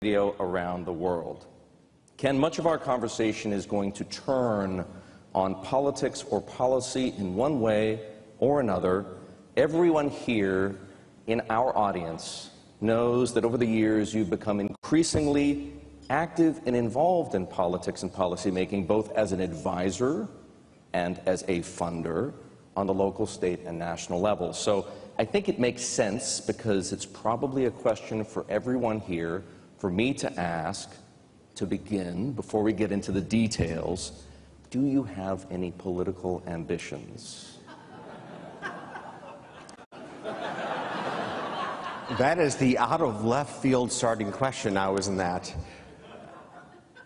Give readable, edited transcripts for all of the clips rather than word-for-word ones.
radio around the world. Ken, much of our conversation is going to turn on politics or policy in one way or another. Everyone here in our audience knows that over the years you've become increasingly active and involved in politics and policymaking, both as an advisor and as a funder on the local, state, and national level. So I think it makes sense, because it's probably a question for everyone here, for me to ask, to begin, before we get into the details, do you have any political ambitions? That is the out-of-left-field starting question now, isn't that?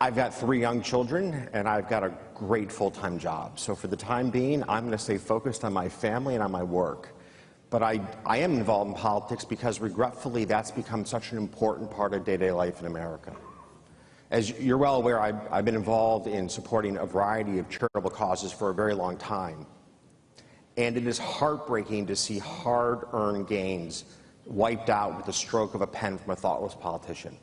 I've got 3 young children, and I've got a great full-time job. So for the time being, I'm going to stay focused on my family and on my work. But I am involved in politics because, regretfully, that's become such an important part of day-to-day life in America. As you're well aware, I've been involved in supporting a variety of charitable causes for a very long time. And it is heartbreaking to see hard-earned gains wiped out with the stroke of a pen from a thoughtless politician.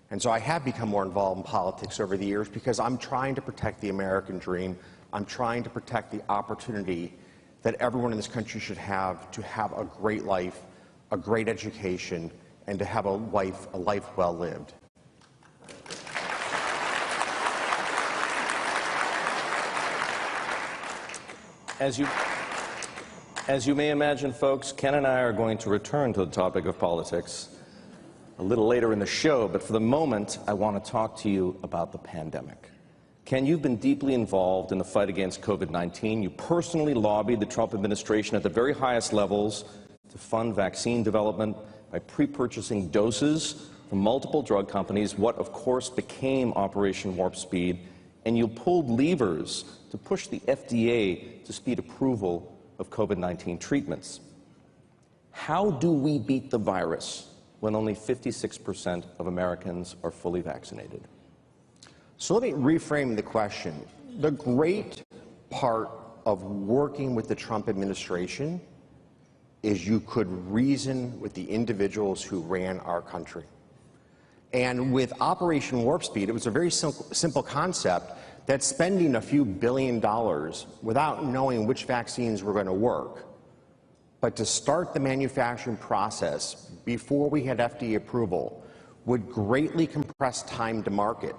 And so I have become more involved in politics over the years because I'm trying to protect the American dream. I'm trying to protect the opportunity that everyone in this country should have to have a great life, a great education, and to have a life well lived. As you may imagine, folks, Ken and I are going to return to the topic of politics a little later in the show, but for the moment, I want to talk to you about the pandemic. Ken, you've been deeply involved in the fight against COVID-19. You personally lobbied the Trump administration at the very highest levels to fund vaccine development by pre-purchasing doses from multiple drug companies, what of course became Operation Warp Speed, and you pulled levers to push the FDA to speed approval of COVID-19 treatments. How do we beat the virus when only 56% of Americans are fully vaccinated? So let me reframe the question. The great part of working with the Trump administration is you could reason with the individuals who ran our country. And with Operation Warp Speed, it was a very simple concept that spending a few $1 billion without knowing which vaccines were going to work, but to start the manufacturing process before we had FDA approval, would greatly compress time to market.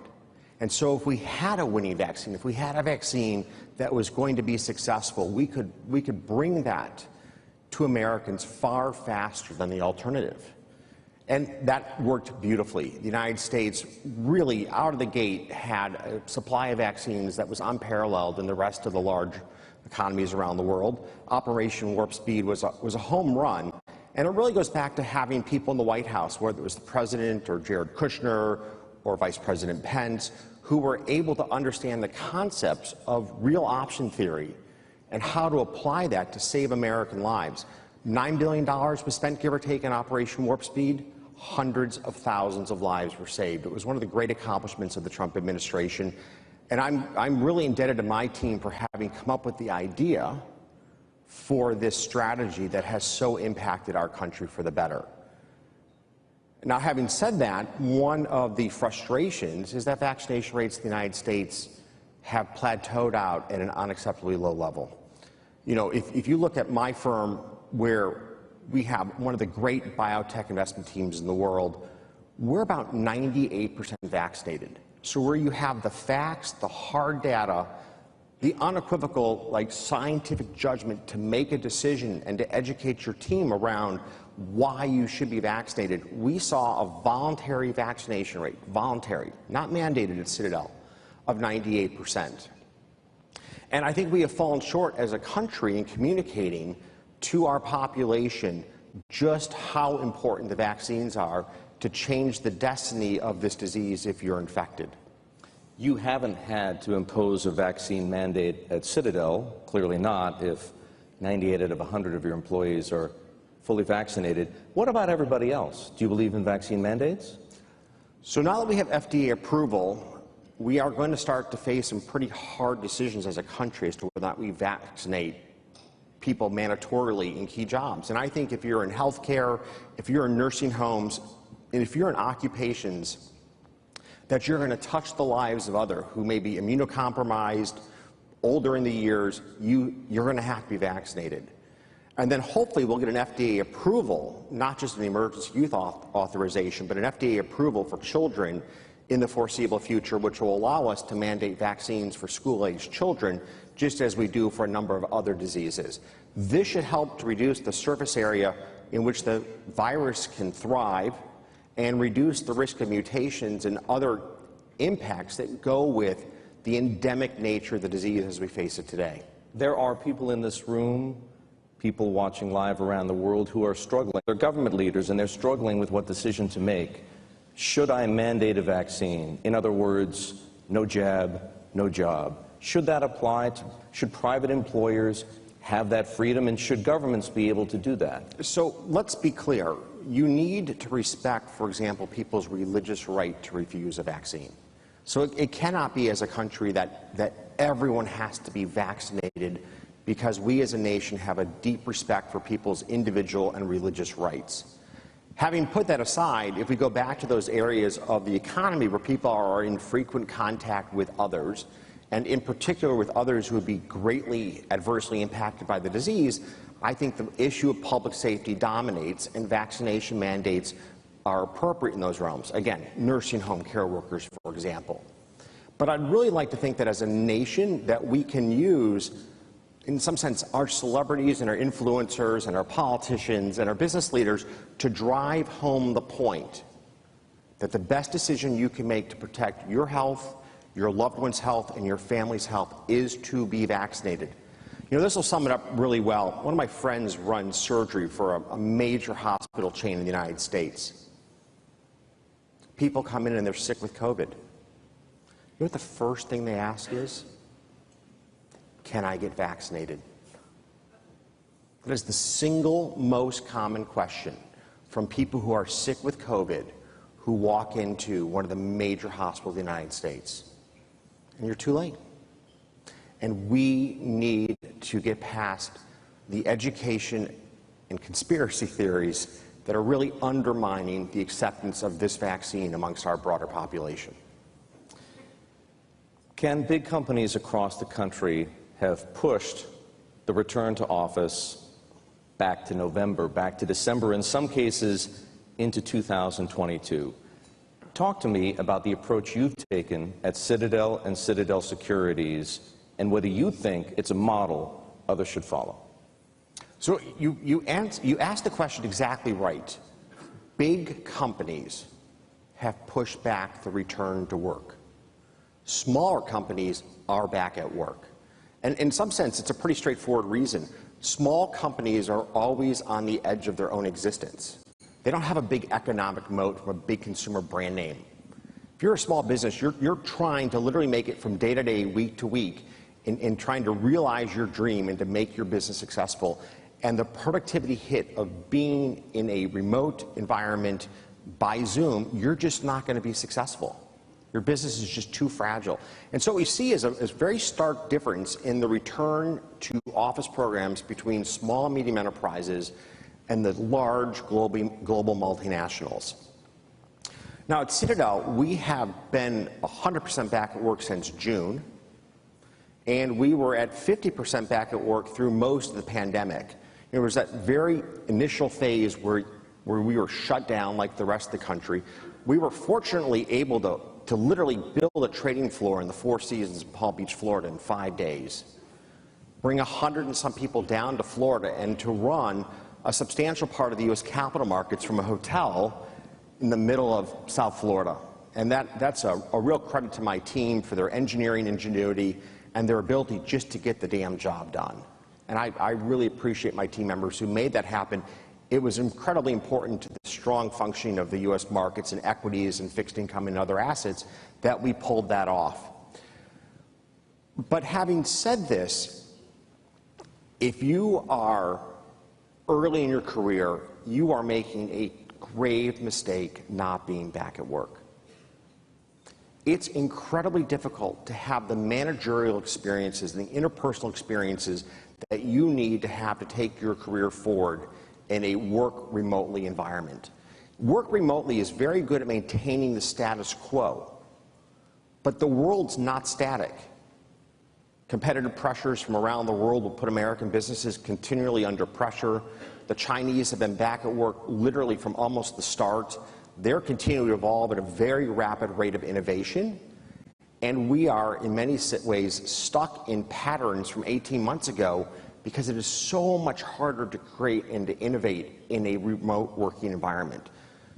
And so if we had a winning vaccine, if we had a vaccine that was going to be successful, we could bring that to Americans far faster than the alternative. And that worked beautifully. The United States really, out of the gate, had a supply of vaccines that was unparalleled in the rest of the large economies around the world. Operation Warp Speed was a home run. And it really goes back to having people in the White House, whether it was the president or Jared Kushner or Vice President Pence, who were able to understand the concepts of real option theory and how to apply that to save American lives. $9 billion was spent, give or take, in Operation Warp Speed. Hundreds of thousands of lives were saved. It was one of the great accomplishments of the Trump administration. And I'm really indebted to my team for having come up with the idea for this strategy that has so impacted our country for the better. Now, having said that, one of the frustrations is that vaccination rates in the United States have plateaued out at an unacceptably low level. You know, if you look at my firm, where we have one of the great biotech investment teams in the world, we're about 98% vaccinated. So where you have the facts, the hard data, the unequivocal, scientific judgment to make a decision and to educate your team around why you should be vaccinated, we saw a voluntary vaccination rate, voluntary, not mandated at Citadel, of 98%. And I think we have fallen short as a country in communicating to our population just how important the vaccines are to change the destiny of this disease if you're infected. You haven't had to impose a vaccine mandate at Citadel, clearly not, if 98 out of 100 of your employees are fully vaccinated. What about everybody else? Do you believe in vaccine mandates? So now that we have FDA approval, we are going to start to face some pretty hard decisions as a country as to whether or not we vaccinate people mandatorily in key jobs. And I think if you're in healthcare, if you're in nursing homes, and if you're in occupations that you're going to touch the lives of others who may be immunocompromised, older in the years, you're going to have to be vaccinated. And then hopefully we'll get an FDA approval, not just an emergency use authorization, but an FDA approval for children in the foreseeable future, which will allow us to mandate vaccines for school-aged children, just as we do for a number of other diseases. This should help to reduce the surface area in which the virus can thrive and reduce the risk of mutations and other impacts that go with the endemic nature of the disease as we face it today. There are people in this room, people watching live around the world who are struggling. They're government leaders and they're struggling with what decision to make. Should I mandate a vaccine? In other words, no jab, no job. Should that apply to, should private employers have that freedom, and should governments be able to do that? So let's be clear. You need to respect, for example, people's religious right to refuse a vaccine. So it cannot be as a country that everyone has to be vaccinated, because we as a nation have a deep respect for people's individual and religious rights. Having put that aside, if we go back to those areas of the economy where people are in frequent contact with others, and in particular with others who would be greatly adversely impacted by the disease, I think the issue of public safety dominates, and vaccination mandates are appropriate in those realms. Again, nursing home care workers, for example. But I'd really like to think that as a nation that we can use, in some sense, our celebrities and our influencers and our politicians and our business leaders to drive home the point that the best decision you can make to protect your health, your loved one's health, and your family's health is to be vaccinated. You know, this will sum it up really well. One of my friends runs surgery for a major hospital chain in the United States. People come in and they're sick with COVID. You know what the first thing they ask is? Can I get vaccinated? That is the single most common question from people who are sick with COVID who walk into one of the major hospitals in the United States. And you're too late. And we need to get past the education and conspiracy theories that are really undermining the acceptance of this vaccine amongst our broader population. Can big companies across the country have pushed the return to office back to November, back to December, in some cases into 2022? Talk to me about the approach you've taken at Citadel and Citadel Securities, and whether you think it's a model others should follow. So you asked the question exactly right. Big companies have pushed back the return to work. Smaller companies are back at work. And in some sense, it's a pretty straightforward reason. Small companies are always on the edge of their own existence. They don't have a big economic moat from a big consumer brand name. If you're a small business, you're trying to literally make it from day to day, week to week, in trying to realize your dream and to make your business successful. And the productivity hit of being in a remote environment by Zoom, you're just not going to be successful. Your business is just too fragile. And so what we see is a very stark difference in the return to office programs between small and medium enterprises and the large global multinationals. Now at Citadel, we have been 100% back at work since June, and we were at 50% back at work through most of the pandemic. There was that very initial phase where we were shut down like the rest of the country. We were fortunately able to literally build a trading floor in the Four Seasons in Palm Beach, Florida in 5 days, bring 100 and some people down to Florida, and to run a substantial part of the U.S. capital markets from a hotel in the middle of South Florida. And that's a real credit to my team for their engineering ingenuity and their ability just to get the damn job done. And I really appreciate my team members who made that happen. It was incredibly important to the strong functioning of the U.S. markets and equities and fixed income and other assets that we pulled that off. But having said this, if you are early in your career, you are making a grave mistake not being back at work. It's incredibly difficult to have the managerial experiences and the interpersonal experiences that you need to have to take your career forward in a work remotely environment. Work remotely is very good at maintaining the status quo. But the world's not static. Competitive pressures from around the world will put American businesses continually under pressure. The Chinese have been back at work literally from almost the start. They're continuing to evolve at a very rapid rate of innovation. And we are, in many ways, stuck in patterns from 18 months ago because it is so much harder to create and to innovate in a remote working environment.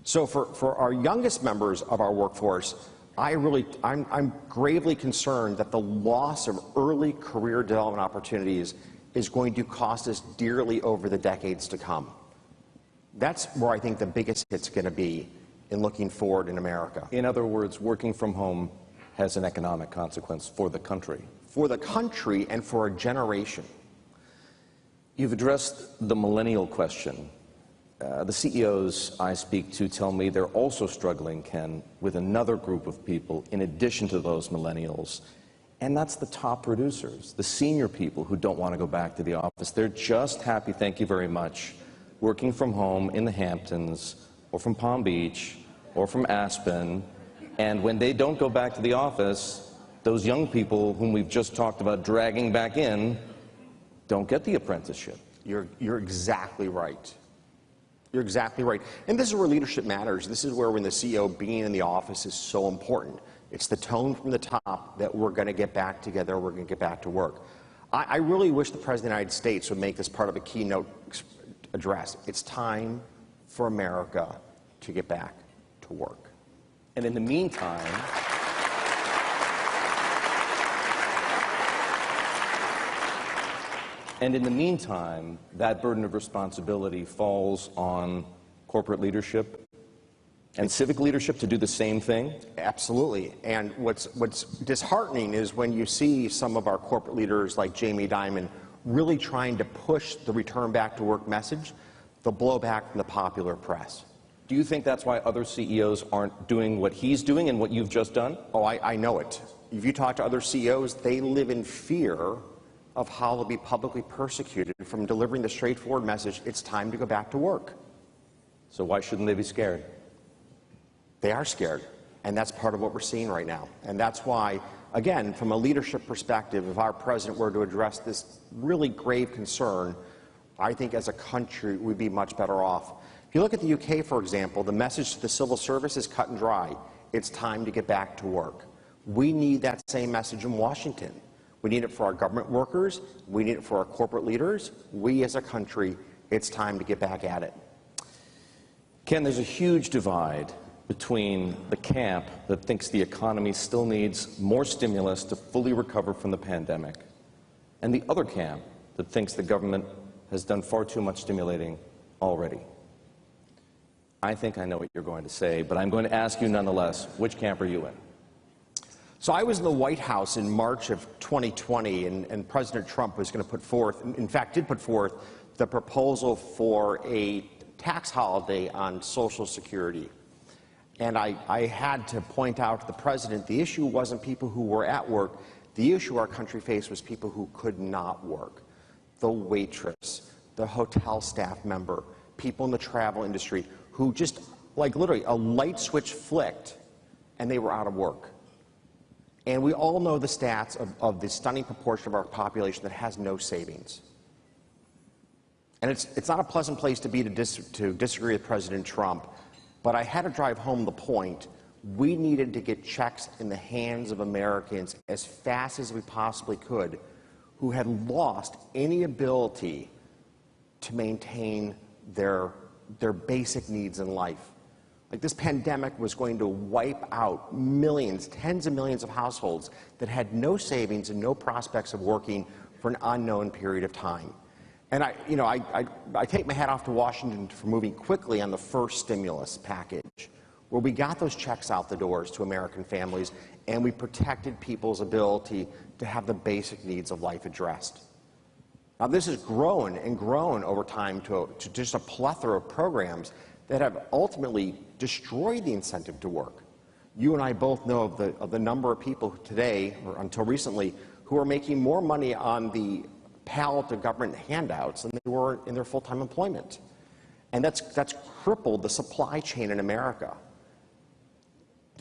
So for our youngest members of our workforce, I'm gravely concerned that the loss of early career development opportunities is going to cost us dearly over the decades to come. That's where I think the biggest hit's going to be in looking forward in America. In other words, working from home has an economic consequence for the country. For the country and for a generation. You've addressed the millennial question. The CEOs I speak to tell me they're also struggling, Ken, with another group of people in addition to those millennials, and that's the top producers, the senior people who don't want to go back to the office. They're just happy, thank you very much, working from home in the Hamptons, or from Palm Beach, or from Aspen, and when they don't go back to the office, those young people whom we've just talked about dragging back in don't get the apprenticeship. You're exactly right. You're exactly right. And this is where leadership matters. This is where, when the CEO being in the office is so important. It's the tone from the top that we're going to get back together, we're going to get back to work. I really wish the President of the United States would make this part of a keynote address. It's time for America to get back to work. And in the meantime, that burden of responsibility falls on corporate leadership and civic leadership to do the same thing? Absolutely. And what's disheartening is when you see some of our corporate leaders like Jamie Dimon really trying to push the return back to work message, the blowback from the popular press. Do you think that's why other CEOs aren't doing what he's doing and what you've just done? Oh, I know it. If you talk to other CEOs, they live in fear of how they'll be publicly persecuted from delivering the straightforward message, it's time to go back to work. So why shouldn't they be scared? They are scared, and that's part of what we're seeing right now. And that's why, again, from a leadership perspective, if our president were to address this really grave concern, I think as a country we'd be much better off. If you look at the UK, for example, the message to the civil service is cut and dry. It's time to get back to work. We need that same message in Washington. We need it for our government workers. We need it for our corporate leaders. We as a country, it's time to get back at it. Ken, there's a huge divide between the camp that thinks the economy still needs more stimulus to fully recover from the pandemic and the other camp that thinks the government has done far too much stimulating already. I think I know what you're going to say, but I'm going to ask you nonetheless, which camp are you in? So I was in the White House in March of 2020, and President Trump was going to put forth, in fact did put forth, the proposal for a tax holiday on Social Security. And I had to point out to the president, the issue wasn't people who were at work. The issue our country faced was people who could not work. The waitress, the hotel staff member, people in the travel industry who just, like literally, a light switch flicked and they were out of work. And we all know the stats of the stunning proportion of our population that has no savings. And it's not a pleasant place to be to disagree with President Trump, but I had to drive home the point. We needed to get checks in the hands of Americans as fast as we possibly could who had lost any ability to maintain their basic needs in life. Like, this pandemic was going to wipe out millions, tens of millions of households that had no savings and no prospects of working for an unknown period of time. And I take my hat off to Washington for moving quickly on the first stimulus package, where we got those checks out the doors to American families and we protected people's ability to have the basic needs of life addressed. Now, this has grown and grown over time to just a plethora of programs that have ultimately destroyed the incentive to work. You and I both know of the number of people today, or until recently, who are making more money on the pallet of government handouts than they were in their full-time employment. And that's crippled the supply chain in America.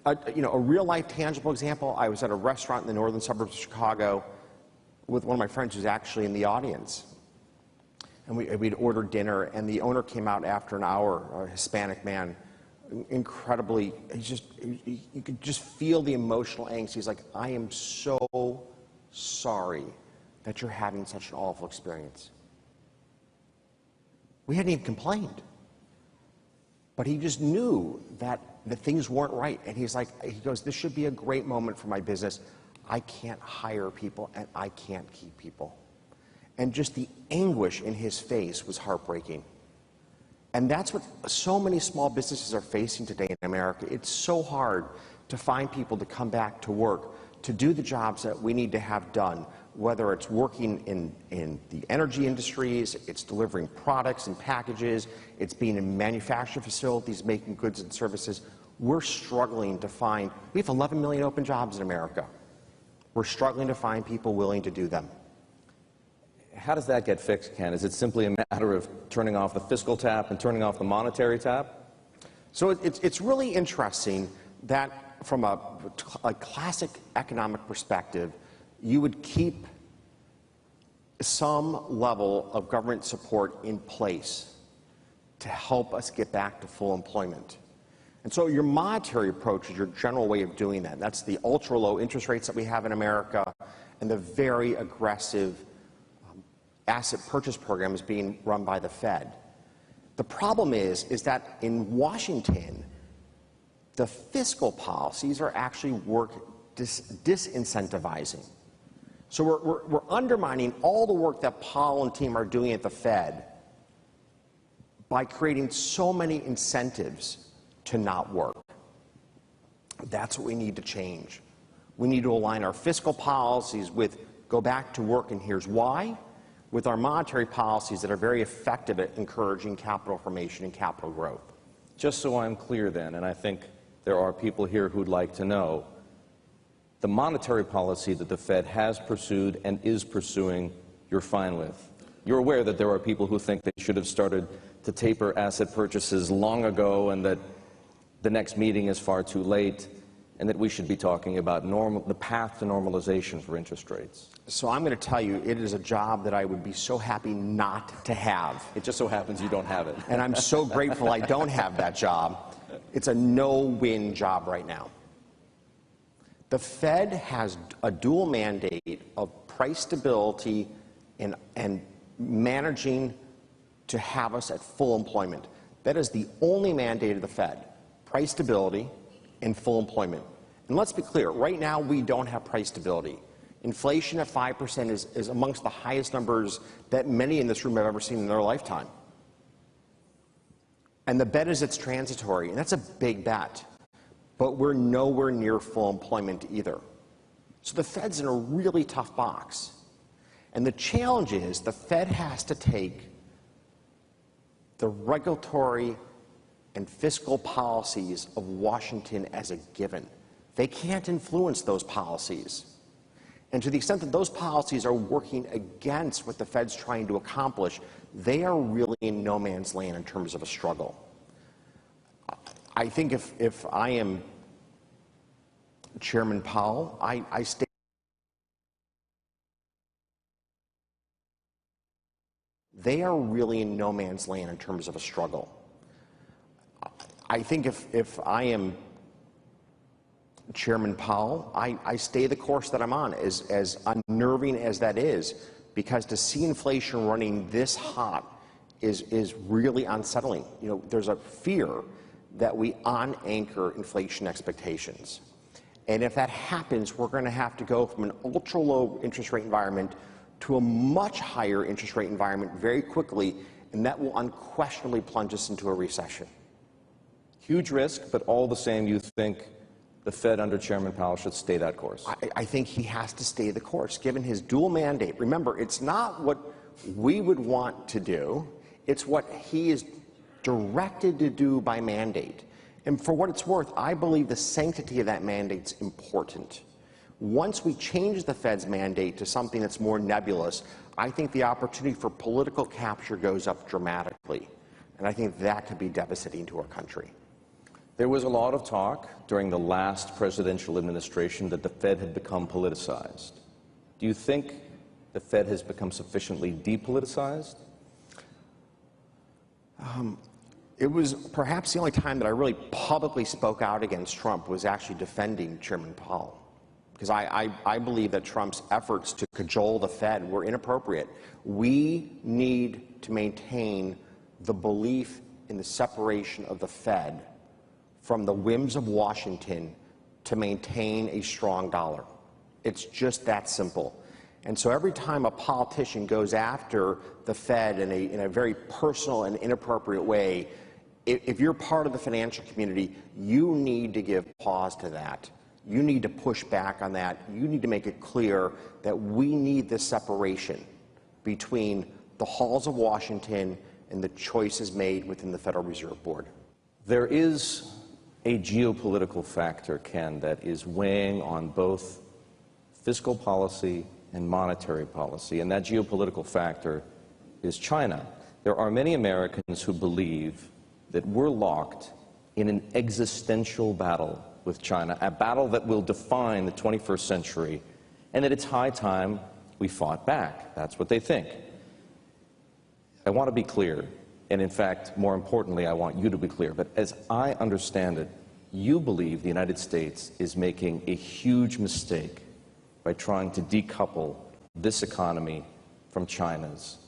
A real-life tangible example, I was at a restaurant in the northern suburbs of Chicago with one of my friends who's actually in the audience. And we'd ordered dinner, and the owner came out after an hour, a Hispanic man, incredibly, you could just feel the emotional angst. He's like, I am so sorry that you're having such an awful experience. We hadn't even complained. But he just knew that things weren't right. And he goes, this should be a great moment for my business. I can't hire people and I can't keep people. And just the anguish in his face was heartbreaking. And that's what so many small businesses are facing today in America. It's so hard to find people to come back to work, to do the jobs that we need to have done, whether it's working in the energy industries, it's delivering products and packages, it's being in manufacturing facilities, making goods and services. We're struggling to find, we have 11 million open jobs in America. We're struggling to find people willing to do them. How does that get fixed, Ken? Is it simply a matter of turning off the fiscal tap and turning off the monetary tap? So it's really interesting that from a classic economic perspective, you would keep some level of government support in place to help us get back to full employment. And so your monetary approach is your general way of doing that. That's the ultra-low interest rates that we have in America and the very aggressive asset purchase programs being run by the Fed. The problem is that in Washington, the fiscal policies are actually disincentivizing. So we're undermining all the work that Powell and team are doing at the Fed by creating so many incentives to not work. That's what we need to change. We need to align our fiscal policies with go back to work, and here's why, with our monetary policies that are very effective at encouraging capital formation and capital growth. Just so I'm clear then, and I think there are people here who'd like to know, the monetary policy that the Fed has pursued and is pursuing, you're fine with. You're aware that there are people who think they should have started to taper asset purchases long ago and that the next meeting is far too late and that we should be talking about the path to normalization for interest rates. So I'm going to tell you, it is a job that I would be so happy not to have. It just so happens you don't have it. And I'm so grateful I don't have that job. It's a no-win job right now. The Fed has a dual mandate of price stability and managing to have us at full employment. That is the only mandate of the Fed, price stability and full employment. And let's be clear, right now we don't have price stability. Inflation at 5% is amongst the highest numbers that many in this room have ever seen in their lifetime. And the bet is it's transitory, and that's a big bet. But we're nowhere near full employment either. So the Fed's in a really tough box. And the challenge is the Fed has to take the regulatory and fiscal policies of Washington as a given. They can't influence those policies. And to the extent that those policies are working against what the Fed's trying to accomplish, they are really in no man's land in terms of a struggle. I think if I am Chairman Powell, I stay. They are really in no man's land in terms of a struggle. I think if I am Chairman Powell, I stay the course that I'm on, as unnerving as that is, because to see inflation running this hot is really unsettling. You know, there's a fear that we on-anchor inflation expectations. And if that happens, we're going to have to go from an ultra-low interest rate environment to a much higher interest rate environment very quickly, and that will unquestionably plunge us into a recession. Huge risk, but all the same, you think the Fed under Chairman Powell should stay that course? I think he has to stay the course, given his dual mandate. Remember, it's not what we would want to do, it's what he is directed to do by mandate. And for what it's worth, I believe the sanctity of that mandate's important. Once we change the Fed's mandate to something that's more nebulous, I think the opportunity for political capture goes up dramatically. And I think that could be devastating to our country. There was a lot of talk during the last presidential administration that the Fed had become politicized. Do you think the Fed has become sufficiently depoliticized? It was perhaps the only time that I really publicly spoke out against Trump was actually defending Chairman Powell. Because I believe that Trump's efforts to cajole the Fed were inappropriate. We need to maintain the belief in the separation of the Fed from the whims of Washington to maintain a strong dollar. It's just that simple. And so every time a politician goes after the Fed in a very personal and inappropriate way, if you're part of the financial community, you need to give pause to that. You need to push back on that. You need to make it clear that we need this separation between the halls of Washington and the choices made within the Federal Reserve Board. There is a geopolitical factor, Ken, that is weighing on both fiscal policy and monetary policy, and that geopolitical factor is China. There are many Americans who believe that we're locked in an existential battle with China, a battle that will define the 21st century, and that it's high time we fought back. That's what they think. I want to be clear, and in fact, more importantly, I want you to be clear, but as I understand it, you believe the United States is making a huge mistake by trying to decouple this economy from China's,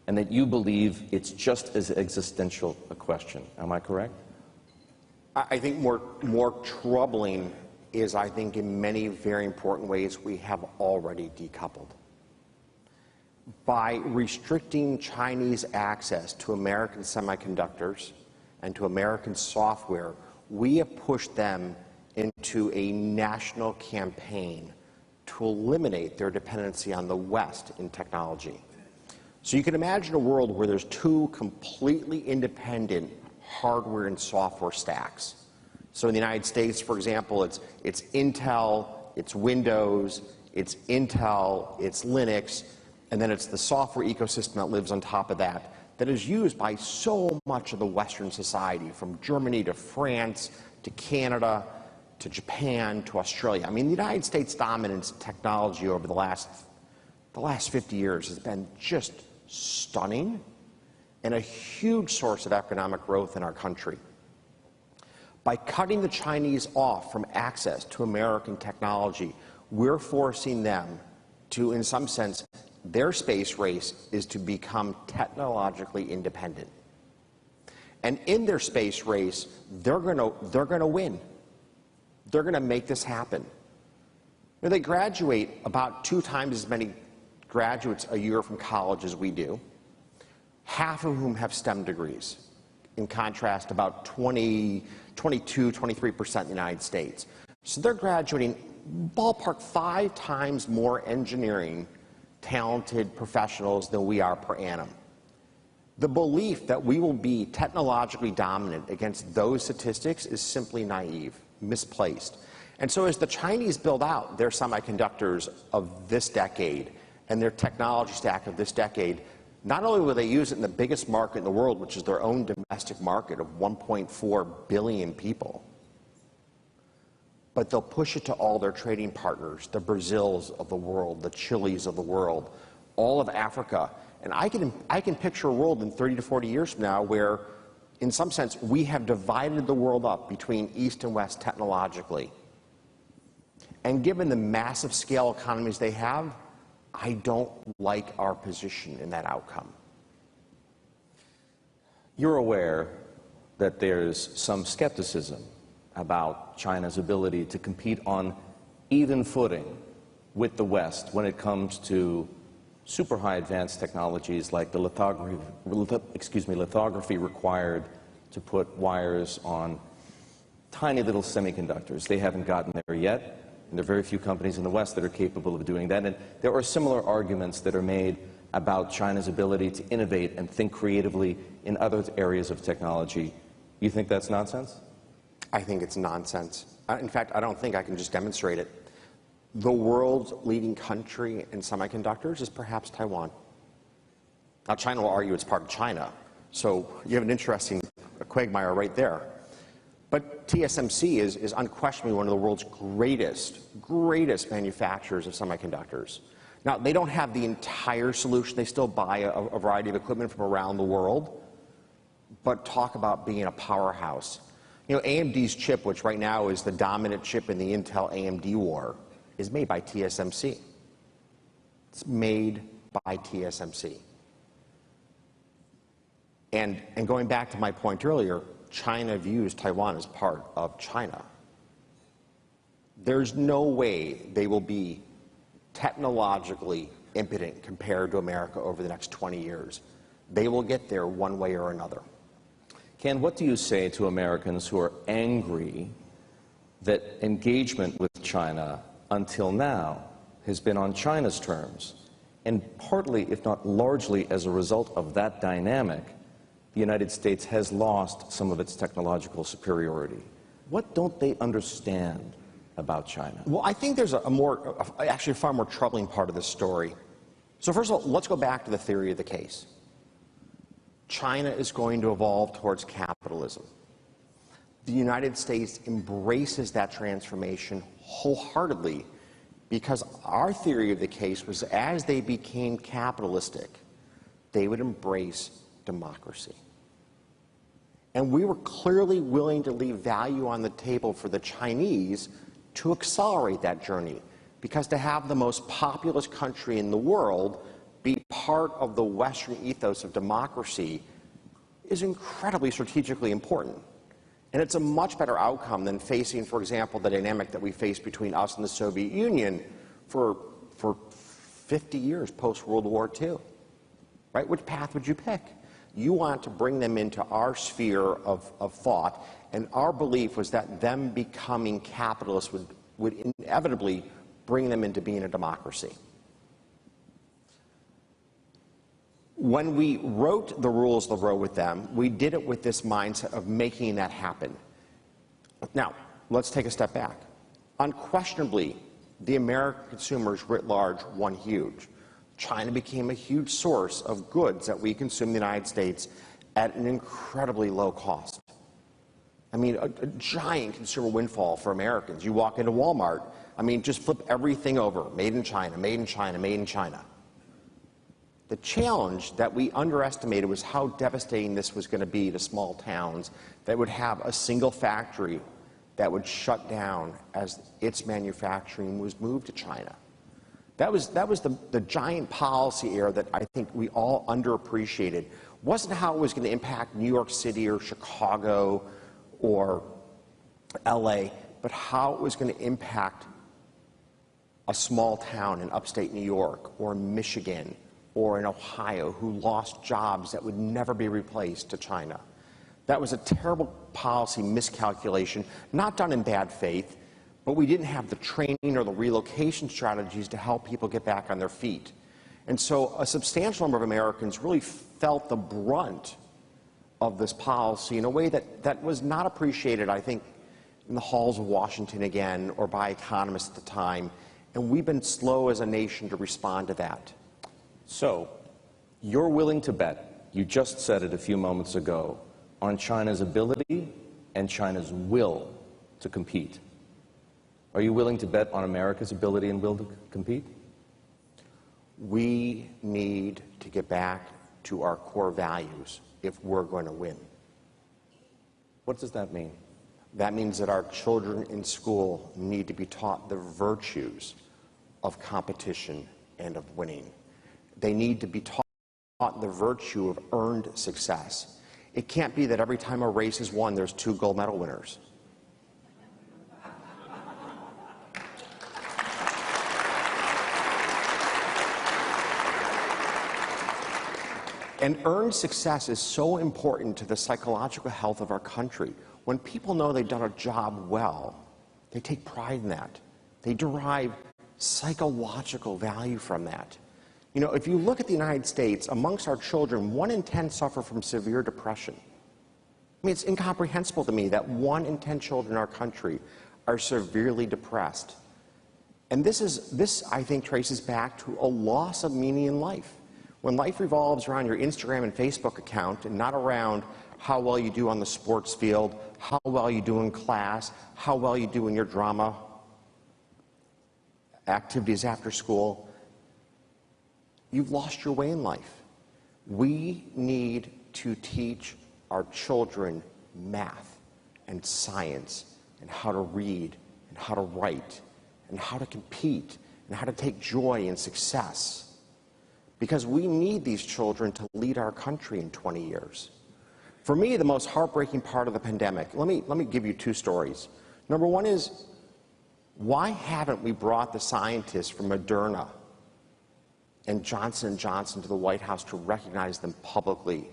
and that you believe it's just as existential a question. Am I correct? I think more troubling is, I think, in many very important ways, we have already decoupled. By restricting Chinese access to American semiconductors and to American software, we have pushed them into a national campaign to eliminate their dependency on the West in technology. So you can imagine a world where there's two completely independent hardware and software stacks. So in the United States, for example, it's Intel, it's Windows, it's Intel, it's Linux, and then it's the software ecosystem that lives on top of that is used by so much of the Western society, from Germany to France to Canada to Japan to Australia. I mean, the United States' dominance in technology over the last 50 years has been just stunning and a huge source of economic growth in our country. By cutting the Chinese off from access to American technology, we're forcing them to, in some sense, their space race is to become technologically independent. And in their space race, they're going to win. They're going to make this happen. You know, they graduate about 2 times as many graduates a year from college as we do, half of whom have STEM degrees. In contrast, about 22, 23% in the United States. So they're graduating ballpark 5 times more engineering talented professionals than we are per annum. The belief that we will be technologically dominant against those statistics is simply naive, misplaced. And so as the Chinese build out their semiconductors of this decade and their technology stack of this decade, not only will they use it in the biggest market in the world, which is their own domestic market of 1.4 billion people, but they'll push it to all their trading partners, the Brazils of the world, the Chiles of the world, all of Africa. And I can picture a world in 30 to 40 years from now where, in some sense, we have divided the world up between East and West technologically. And given the massive scale economies they have, I don't like our position in that outcome. You're aware that there's some skepticism about China's ability to compete on even footing with the West when it comes to super high advanced technologies like the lithography required to put wires on tiny little semiconductors. They haven't gotten there yet, and there are very few companies in the West that are capable of doing that. And there are similar arguments that are made about China's ability to innovate and think creatively in other areas of technology. You think that's nonsense? I think it's nonsense. In fact, I don't think I can just demonstrate it. The world's leading country in semiconductors is perhaps Taiwan. Now, China will argue it's part of China, so you have an interesting quagmire right there. But TSMC is unquestionably one of the world's greatest manufacturers of semiconductors. Now, they don't have the entire solution. They still buy a variety of equipment from around the world, but talk about being a powerhouse. You know, AMD's chip, which right now is the dominant chip in the Intel-AMD war, is made by TSMC. It's made by TSMC. And going back to my point earlier, China views Taiwan as part of China. There's no way they will be technologically impotent compared to America over the next 20 years. They will get there one way or another. Ken, what do you say to Americans who are angry that engagement with China until now has been on China's terms? And partly, if not largely, as a result of that dynamic, the United States has lost some of its technological superiority. What don't they understand about China? Well, I think there's actually a far more troubling part of this story. So first of all, let's go back to the theory of the case. China is going to evolve towards capitalism. The United States embraces that transformation wholeheartedly because our theory of the case was as they became capitalistic, they would embrace democracy. And we were clearly willing to leave value on the table for the Chinese to accelerate that journey, because to have the most populous country in the world be part of the Western ethos of democracy is incredibly strategically important. And it's a much better outcome than facing, for example, the dynamic that we faced between us and the Soviet Union for 50 years post-World War II. Right? Which path would you pick? You want to bring them into our sphere of thought, and our belief was that them becoming capitalists would inevitably bring them into being a democracy. When we wrote the rules of the road with them, we did it with this mindset of making that happen. Now, let's take a step back. Unquestionably, the American consumers writ large won huge. China became a huge source of goods that we consume in the United States at an incredibly low cost. I mean, a giant consumer windfall for Americans. You walk into Walmart, I mean, just flip everything over. Made in China, made in China, made in China. The challenge that we underestimated was how devastating this was going to be to small towns that would have a single factory that would shut down as its manufacturing was moved to China. That was the giant policy error that I think we all underappreciated. Wasn't how it was going to impact New York City or Chicago or LA, but how it was going to impact a small town in upstate New York or Michigan or in Ohio who lost jobs that would never be replaced to China. That was a terrible policy miscalculation, not done in bad faith, but we didn't have the training or the relocation strategies to help people get back on their feet. And so a substantial number of Americans really felt the brunt of this policy in a way that was not appreciated, I think, in the halls of Washington again or by economists at the time. And we've been slow as a nation to respond to that. So, you're willing to bet, you just said it a few moments ago, on China's ability and China's will to compete. Are you willing to bet on America's ability and will to compete? We need to get back to our core values if we're going to win. What does that mean? That means that our children in school need to be taught the virtues of competition and of winning. They need to be taught the virtue of earned success. It can't be that every time a race is won, there's 2 gold medal winners. And earned success is so important to the psychological health of our country. When people know they've done a job well, they take pride in that. They derive psychological value from that. You know, if you look at the United States, amongst our children, 1 in 10 suffer from severe depression. I mean, it's incomprehensible to me that 1 in 10 children in our country are severely depressed. And this, I think, traces back to a loss of meaning in life. When life revolves around your Instagram and Facebook account and not around how well you do on the sports field, how well you do in class, how well you do in your drama activities after school. You've lost your way in life. We need to teach our children math and science and how to read and how to write and how to compete and how to take joy in success. Because we need these children to lead our country in 20 years. For me, the most heartbreaking part of the pandemic, let me give you two stories. Number one is, why haven't we brought the scientists from Moderna and Johnson & Johnson to the White House to recognize them publicly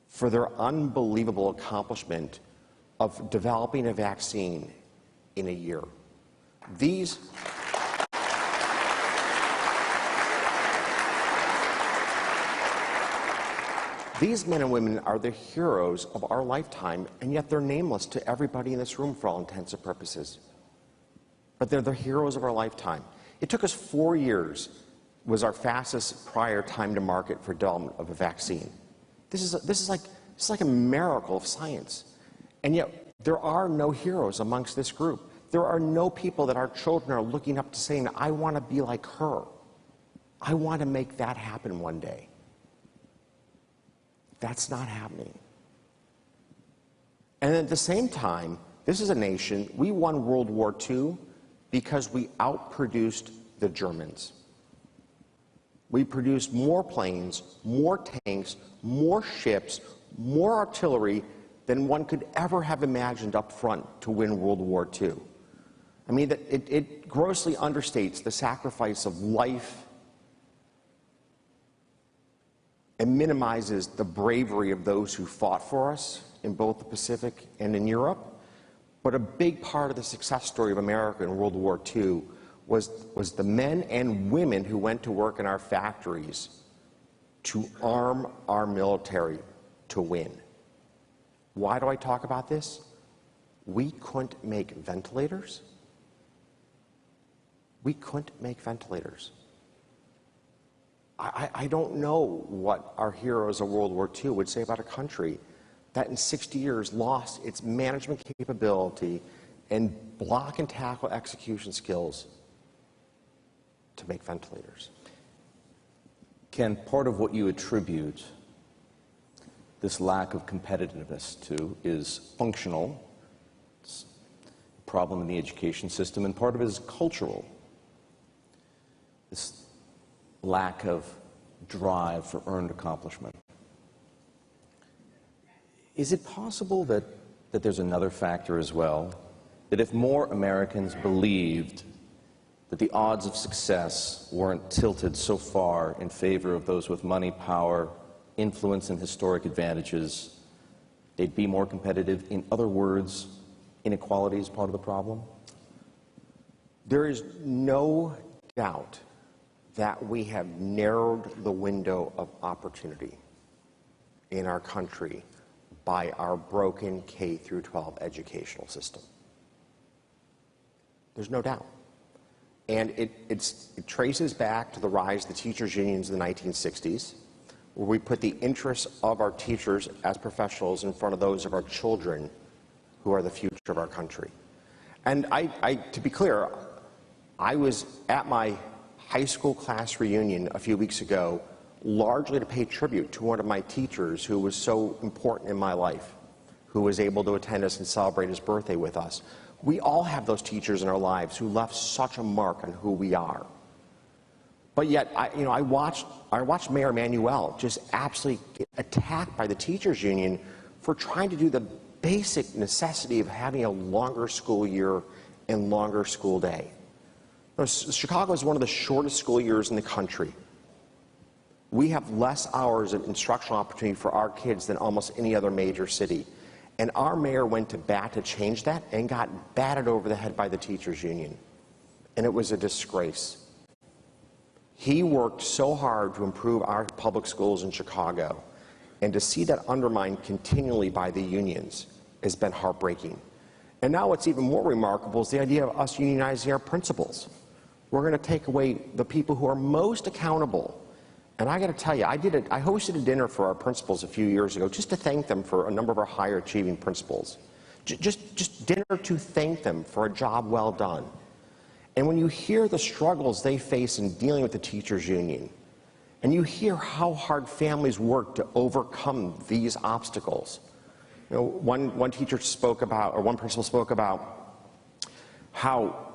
for their unbelievable accomplishment of developing a vaccine in a year? These men and women are the heroes of our lifetime, and yet they're nameless to everybody in this room for all intents and purposes. But they're the heroes of our lifetime. It took us 4 years, was our fastest prior time to market for development of a vaccine. This is like a miracle of science. And yet there are no heroes amongst this group. There are no people that our children are looking up to saying, I want to be like her. I want to make that happen one day. That's not happening. And at the same time, this is a nation, we won World War II because we outproduced the Germans. We produced more planes, more tanks, more ships, more artillery than one could ever have imagined up front to win World War II. I mean, it grossly understates the sacrifice of life and minimizes the bravery of those who fought for us in both the Pacific and in Europe. But a big part of the success story of America in World War II was the men and women who went to work in our factories to arm our military to win. Why do I talk about this? We couldn't make ventilators. We couldn't make ventilators. I don't know what our heroes of World War II would say about a country that in 60 years lost its management capability and block and tackle execution skills to make ventilators. Ken, part of what you attribute this lack of competitiveness to is functional. It's a problem in the education system, and part of it is cultural. This lack of drive for earned accomplishment. Is it possible that there's another factor as well? That if more Americans believed that the odds of success weren't tilted so far in favor of those with money, power, influence, and historic advantages, they'd be more competitive? In other words, inequality is part of the problem? There is no doubt that we have narrowed the window of opportunity in our country by our broken K through 12 educational system. There's no doubt. And it traces back to the rise of the teachers' unions in the 1960s, where we put the interests of our teachers as professionals in front of those of our children, who are the future of our country. And to be clear, I was at my high school class reunion a few weeks ago, largely to pay tribute to one of my teachers who was so important in my life, who was able to attend us and celebrate his birthday with us. We all have those teachers in our lives who left such a mark on who we are. But yet, I watched Mayor Manuel just absolutely get attacked by the teachers union for trying to do the basic necessity of having a longer school year and longer school day. Chicago is one of the shortest school years in the country. We have less hours of instructional opportunity for our kids than almost any other major city. And our mayor went to bat to change that and got batted over the head by the teachers union. And it was a disgrace. He worked so hard to improve our public schools in Chicago, and to see that undermined continually by the unions has been heartbreaking. And now what's even more remarkable is the idea of us unionizing our principals. We're going to take away the people who are most accountable And I got to tell you, I hosted a dinner for our principals a few years ago just to thank them for a number of our higher achieving principals. Just dinner to thank them for a job well done. And when you hear the struggles they face in dealing with the teachers union, and you hear how hard families work to overcome these obstacles, you know, one teacher spoke about, or one principal spoke about how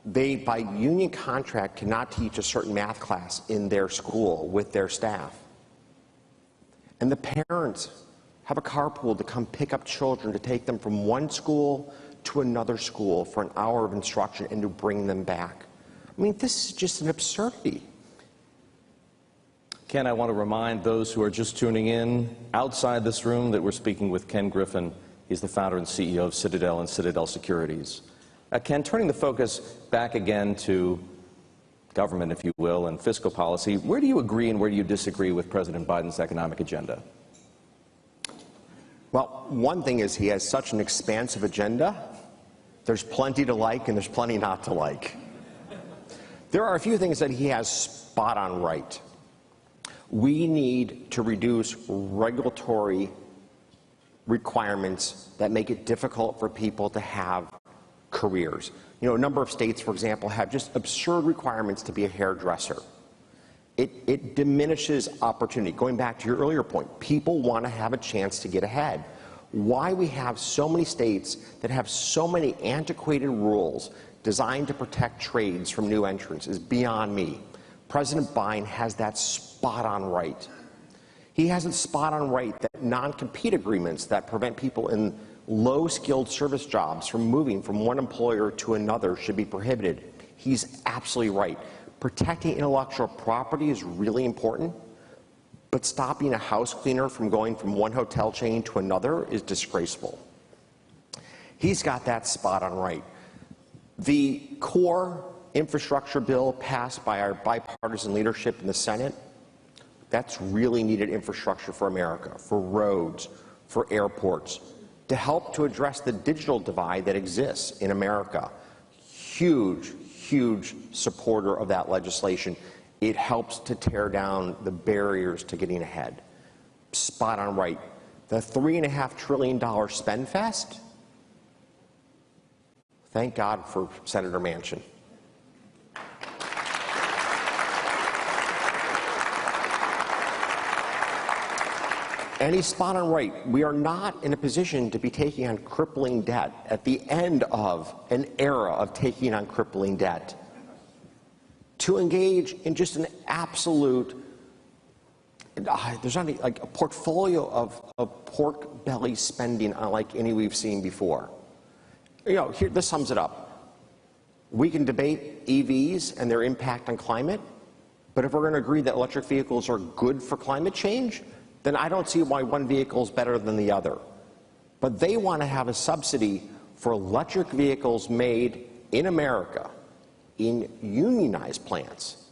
they, by union contract, cannot teach a certain math class in their school with their staff. And the parents have a carpool to come pick up children to take them from one school to another school for an hour of instruction and to bring them back. I mean, this is just an absurdity. Ken, I want to remind those who are just tuning in outside this room that we're speaking with Ken Griffin. He's the founder and CEO of Citadel and Citadel Securities. Ken, turning the focus back again to government, if you will, and fiscal policy, where do you agree and where do you disagree with President Biden's economic agenda? Well, one thing is he has such an expansive agenda. There's plenty to like and there's plenty not to like. There are a few things that he has spot on right. We need to reduce regulatory requirements that make it difficult for people to have careers. You know, a number of states, for example, have just absurd requirements to be a hairdresser. It diminishes opportunity. Going back to your earlier point, people want to have a chance to get ahead. Why we have so many states that have so many antiquated rules designed to protect trades from new entrants is beyond me. President Biden has that spot on right. He has it spot on right that non-compete agreements that prevent people in low-skilled service jobs from moving from one employer to another should be prohibited. He's absolutely right. Protecting intellectual property is really important, but stopping a house cleaner from going from one hotel chain to another is disgraceful. He's got that spot on right. The core infrastructure bill passed by our bipartisan leadership in the Senate, that's really needed infrastructure for America, for roads, for airports, to help to address the digital divide that exists in America. Huge supporter of that legislation. It helps to tear down the barriers to getting ahead. Spot on right. The $3.5 trillion spend fest, thank God for Senator Manchin. And he's spot on right. We are not in a position to be taking on crippling debt at the end of an era of taking on crippling debt. To engage in just an absolute, there's not like a portfolio of pork belly spending unlike any we've seen before. You know, here, this sums it up. We can debate EVs and their impact on climate, but if we're going to agree that electric vehicles are good for climate change, then I don't see why one vehicle is better than the other. But they want to have a subsidy for electric vehicles made in America in unionized plants,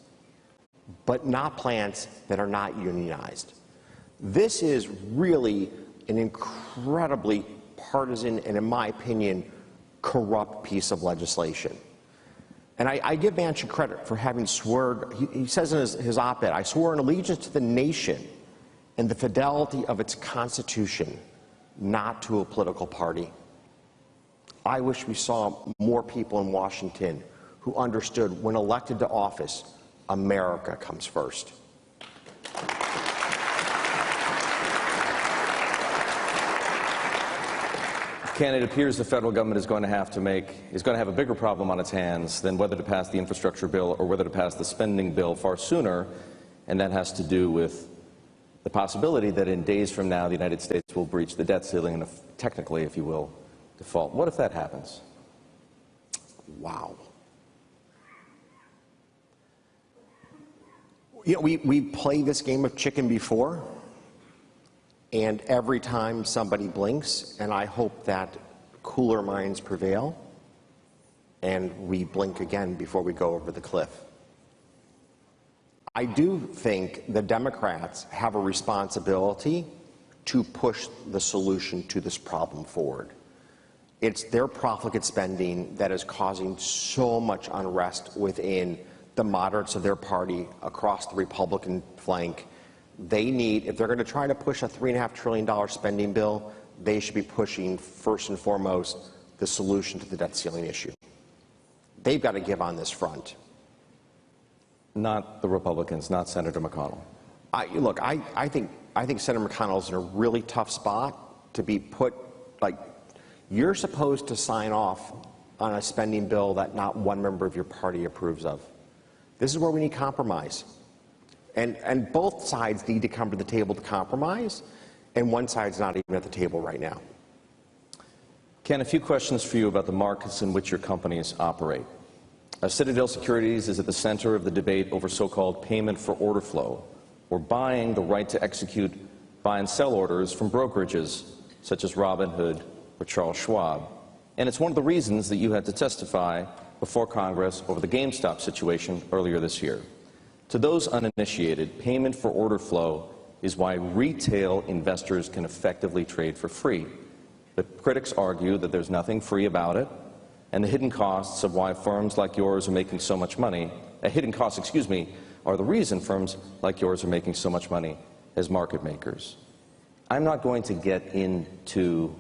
but not plants that are not unionized. This is really an incredibly partisan and, in my opinion, corrupt piece of legislation. And I give Manchin credit for having sworn, he says in his op-ed, I swore an allegiance to the nation and the fidelity of its Constitution, not to a political party. I wish we saw more people in Washington who understood when elected to office, America comes first. Ken, it appears the federal government is going to have a bigger problem on its hands than whether to pass the infrastructure bill or whether to pass the spending bill far sooner, and that has to do with the possibility that in days from now the United States will breach the debt ceiling and technically, if you will, default. What if that happens? Wow. You know, we played this game of chicken before, and every time somebody blinks, and I hope that cooler minds prevail, and we blink again before we go over the cliff. I do think the Democrats have a responsibility to push the solution to this problem forward. It's their profligate spending that is causing so much unrest within the moderates of their party across the Republican flank. They need, if they're going to try to push a $3.5 trillion spending bill, they should be pushing, first and foremost, the solution to the debt ceiling issue. They've got to give on this front. Not the Republicans, not Senator McConnell. Look, I think Senator McConnell's in a really tough spot to be put, like, you're supposed to sign off on a spending bill that not one member of your party approves of. This is where we need compromise. And both sides need to come to the table to compromise, and one side's not even at the table right now. Ken, a few questions for you about the markets in which your companies operate. Citadel Securities is at the center of the debate over so-called payment for order flow, or buying the right to execute buy and sell orders from brokerages such as Robinhood or Charles Schwab. And it's one of the reasons that you had to testify before Congress over the GameStop situation earlier this year. To those uninitiated, payment for order flow is why retail investors can effectively trade for free. But critics argue that there's nothing free about it, and the hidden costs of why firms like yours are making so much money, are the reason firms like yours are making so much money as market makers. I'm not going to get into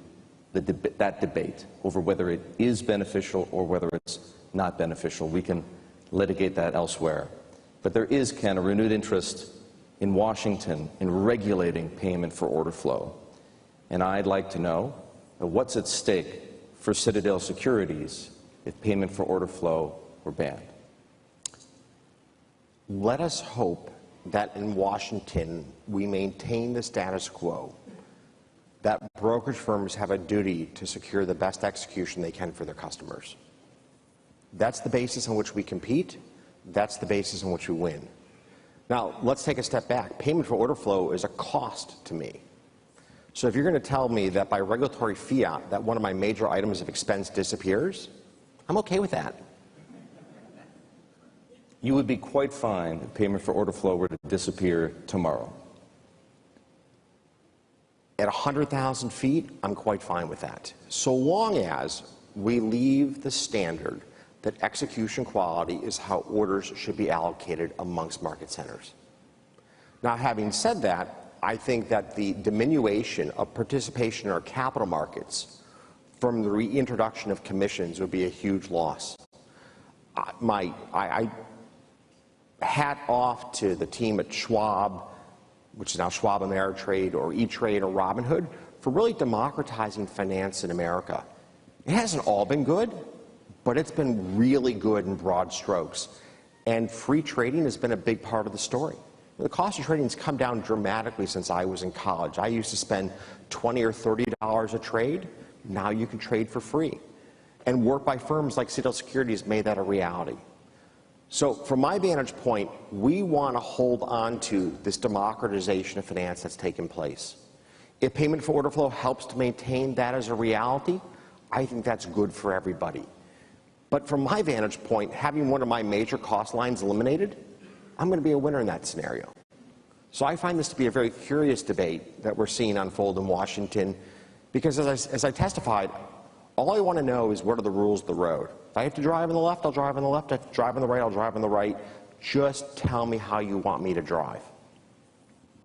that debate over whether it is beneficial or whether it's not beneficial. We can litigate that elsewhere. But there is, Ken, a renewed interest in Washington in regulating payment for order flow. And I'd like to know what's at stake for Citadel Securities if payment for order flow were banned. Let us hope that in Washington we maintain the status quo, that brokerage firms have a duty to secure the best execution they can for their customers. That's the basis on which we compete. That's the basis on which we win. Now, let's take a step back. Payment for order flow is a cost to me. So if you're going to tell me that by regulatory fiat that one of my major items of expense disappears, I'm okay with that. You would be quite fine if payment for order flow were to disappear tomorrow. At 100,000 feet, I'm quite fine with that, so long as we leave the standard that execution quality is how orders should be allocated amongst market centers. Now, having said that, I think that the diminution of participation in our capital markets from the reintroduction of commissions would be a huge loss. I hat off to the team at Schwab, which is now Schwab Ameritrade or E-Trade or Robinhood, for really democratizing finance in America. It hasn't all been good, but it's been really good in broad strokes. And free trading has been a big part of the story. The cost of trading has come down dramatically since I was in college. I used to spend $20 or $30 a trade. Now you can trade for free. And work by firms like Citadel Securities made that a reality. So from my vantage point, we want to hold on to this democratization of finance that's taken place. If payment for order flow helps to maintain that as a reality, I think that's good for everybody. But from my vantage point, having one of my major cost lines eliminated, I'm going to be a winner in that scenario. So I find this to be a very curious debate that we're seeing unfold in Washington, because as I testified, all I want to know is what are the rules of the road. If I have to drive on the left, I'll drive on the left. If I have to drive on the right, I'll drive on the right. Just tell me how you want me to drive.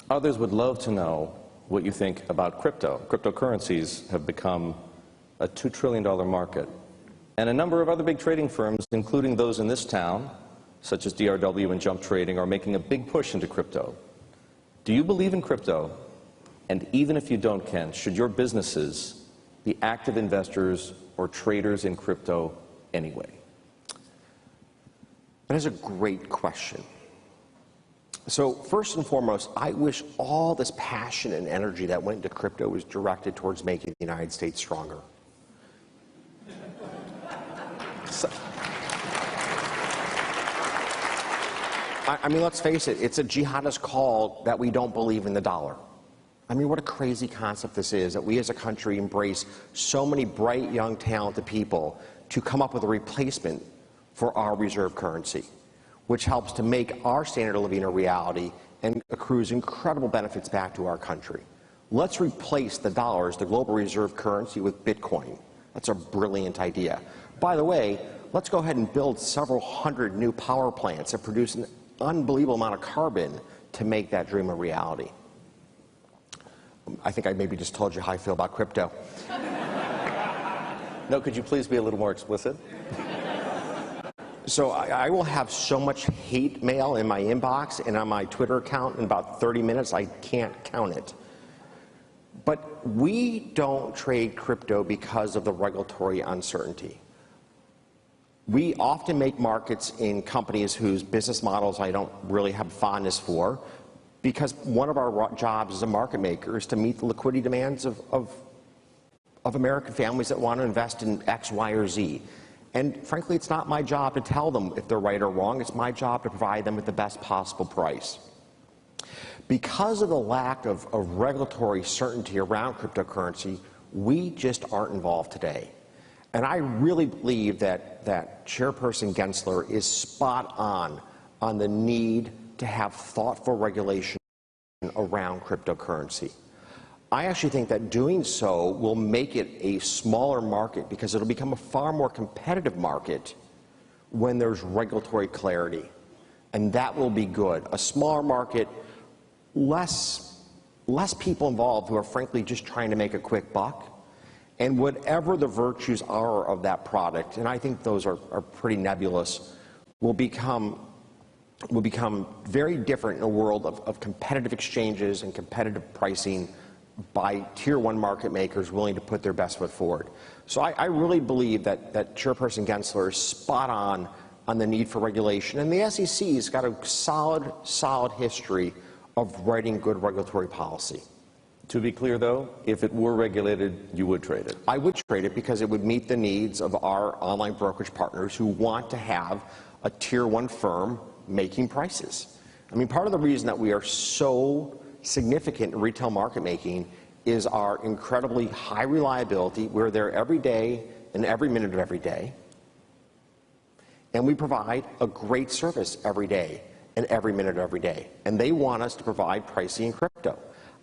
Others would love to know what you think about crypto. Cryptocurrencies have become a $2 trillion market. And a number of other big trading firms, including those in this town, such as DRW and Jump Trading, are making a big push into crypto. Do you believe in crypto? And even if you don't, Ken, should your businesses be active investors or traders in crypto anyway? That is a great question. So first and foremost, I wish all this passion and energy that went into crypto was directed towards making the United States stronger. I mean, let's face it, it's a jihadist call that we don't believe in the dollar. I mean, what a crazy concept this is, that we as a country embrace so many bright, young, talented people to come up with a replacement for our reserve currency, which helps to make our standard of living a reality and accrues incredible benefits back to our country. Let's replace the dollar as the global reserve currency with Bitcoin. That's a brilliant idea. By the way, let's go ahead and build several hundred new power plants that produce an unbelievable amount of carbon to make that dream a reality. I think I maybe just told you how I feel about crypto. No, could you please be a little more explicit? So I will have so much hate mail in my inbox and on my Twitter account in about 30 minutes, I can't count it. But we don't trade crypto because of the regulatory uncertainty. We often make markets in companies whose business models I don't really have fondness for, because one of our jobs as a market maker is to meet the liquidity demands of American families that want to invest in X, Y, or Z. And frankly, it's not my job to tell them if they're right or wrong. It's my job to provide them with the best possible price. Because of the lack of regulatory certainty around cryptocurrency, we just aren't involved today. And I really believe that Chairperson Gensler is spot on the need to have thoughtful regulation around cryptocurrency. I actually think that doing so will make it a smaller market because it'll become a far more competitive market when there's regulatory clarity. And that will be good. A smaller market, less people involved who are frankly just trying to make a quick buck. And whatever the virtues are of that product, and I think those are pretty nebulous, will become very different in a world of competitive exchanges and competitive pricing by tier one market makers willing to put their best foot forward. So I really believe that Chairperson Gensler is spot on the need for regulation. And the SEC's got a solid history of writing good regulatory policy. To be clear, though, if it were regulated, you would trade it? I would trade it because it would meet the needs of our online brokerage partners who want to have a tier one firm making prices. I mean, part of the reason that we are so significant in retail market making is our incredibly high reliability. We're there every day and every minute of every day. And we provide a great service every day and every minute of every day. And they want us to provide pricing in crypto.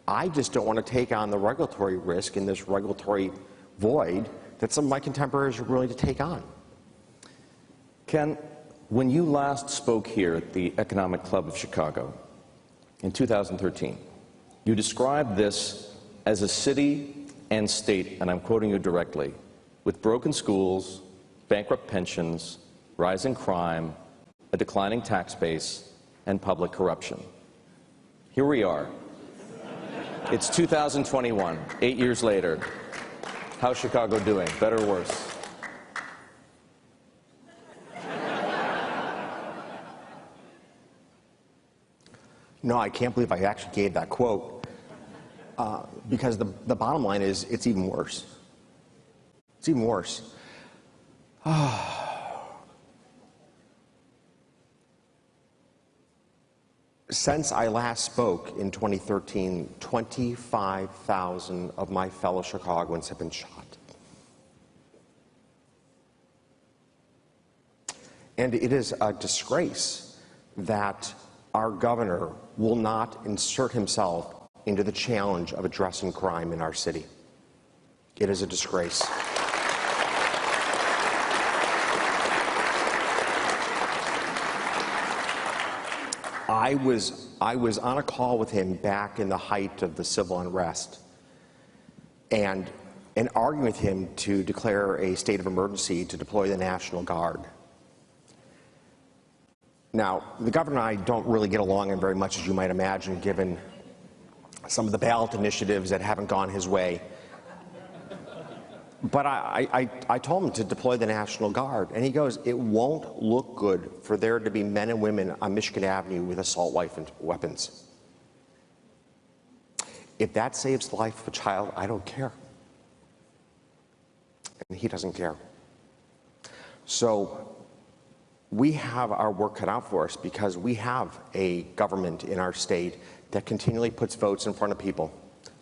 I just don't want to take on the regulatory risk in this regulatory void that some of my contemporaries are willing to take on. Ken, when you last spoke here at the Economic Club of Chicago in 2013, you described this as a city and state, and I'm quoting you directly, with broken schools, bankrupt pensions, rising crime, a declining tax base, and public corruption. Here we are. It's 2021, 8 years later. How's Chicago doing? Better or worse? No, I can't believe I actually gave that quote because the bottom line is it's even worse. It's even worse. Since I last spoke in 2013, 25,000 of my fellow Chicagoans have been shot. And it is a disgrace that our governor will not insert himself into the challenge of addressing crime in our city. It is a disgrace. I was on a call with him back in the height of the civil unrest and arguing with him to declare a state of emergency to deploy the National Guard. Now, the governor and I don't really get along very much, as you might imagine, given some of the ballot initiatives that haven't gone his way. But I told him to deploy the National Guard, and he goes, it won't look good for there to be men and women on Michigan Avenue with assault weapons. If that saves the life of a child, I don't care. And he doesn't care. So we have our work cut out for us because we have a government in our state that continually puts votes in front of people,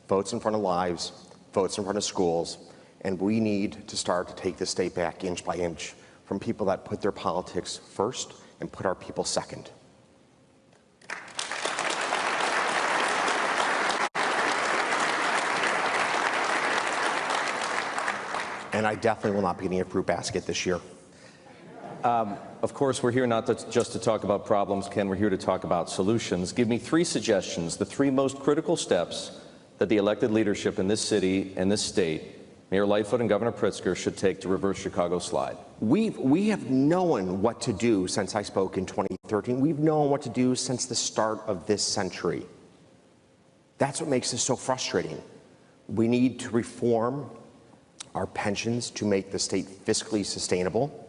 votes in front of lives, votes in front of schools. And we need to start to take the state back inch by inch from people that put their politics first and put our people second. And I definitely will not be getting a fruit basket this year. Of course, we're here not just to talk about problems, Ken. We're here to talk about solutions. Give me 3 suggestions, the 3 most critical steps that the elected leadership in this city and this state, Mayor Lightfoot and Governor Pritzker, should take to reverse Chicago's slide. We have known what to do since I spoke in 2013. We've known what to do since the start of this century. That's what makes this so frustrating. We need to reform our pensions to make the state fiscally sustainable.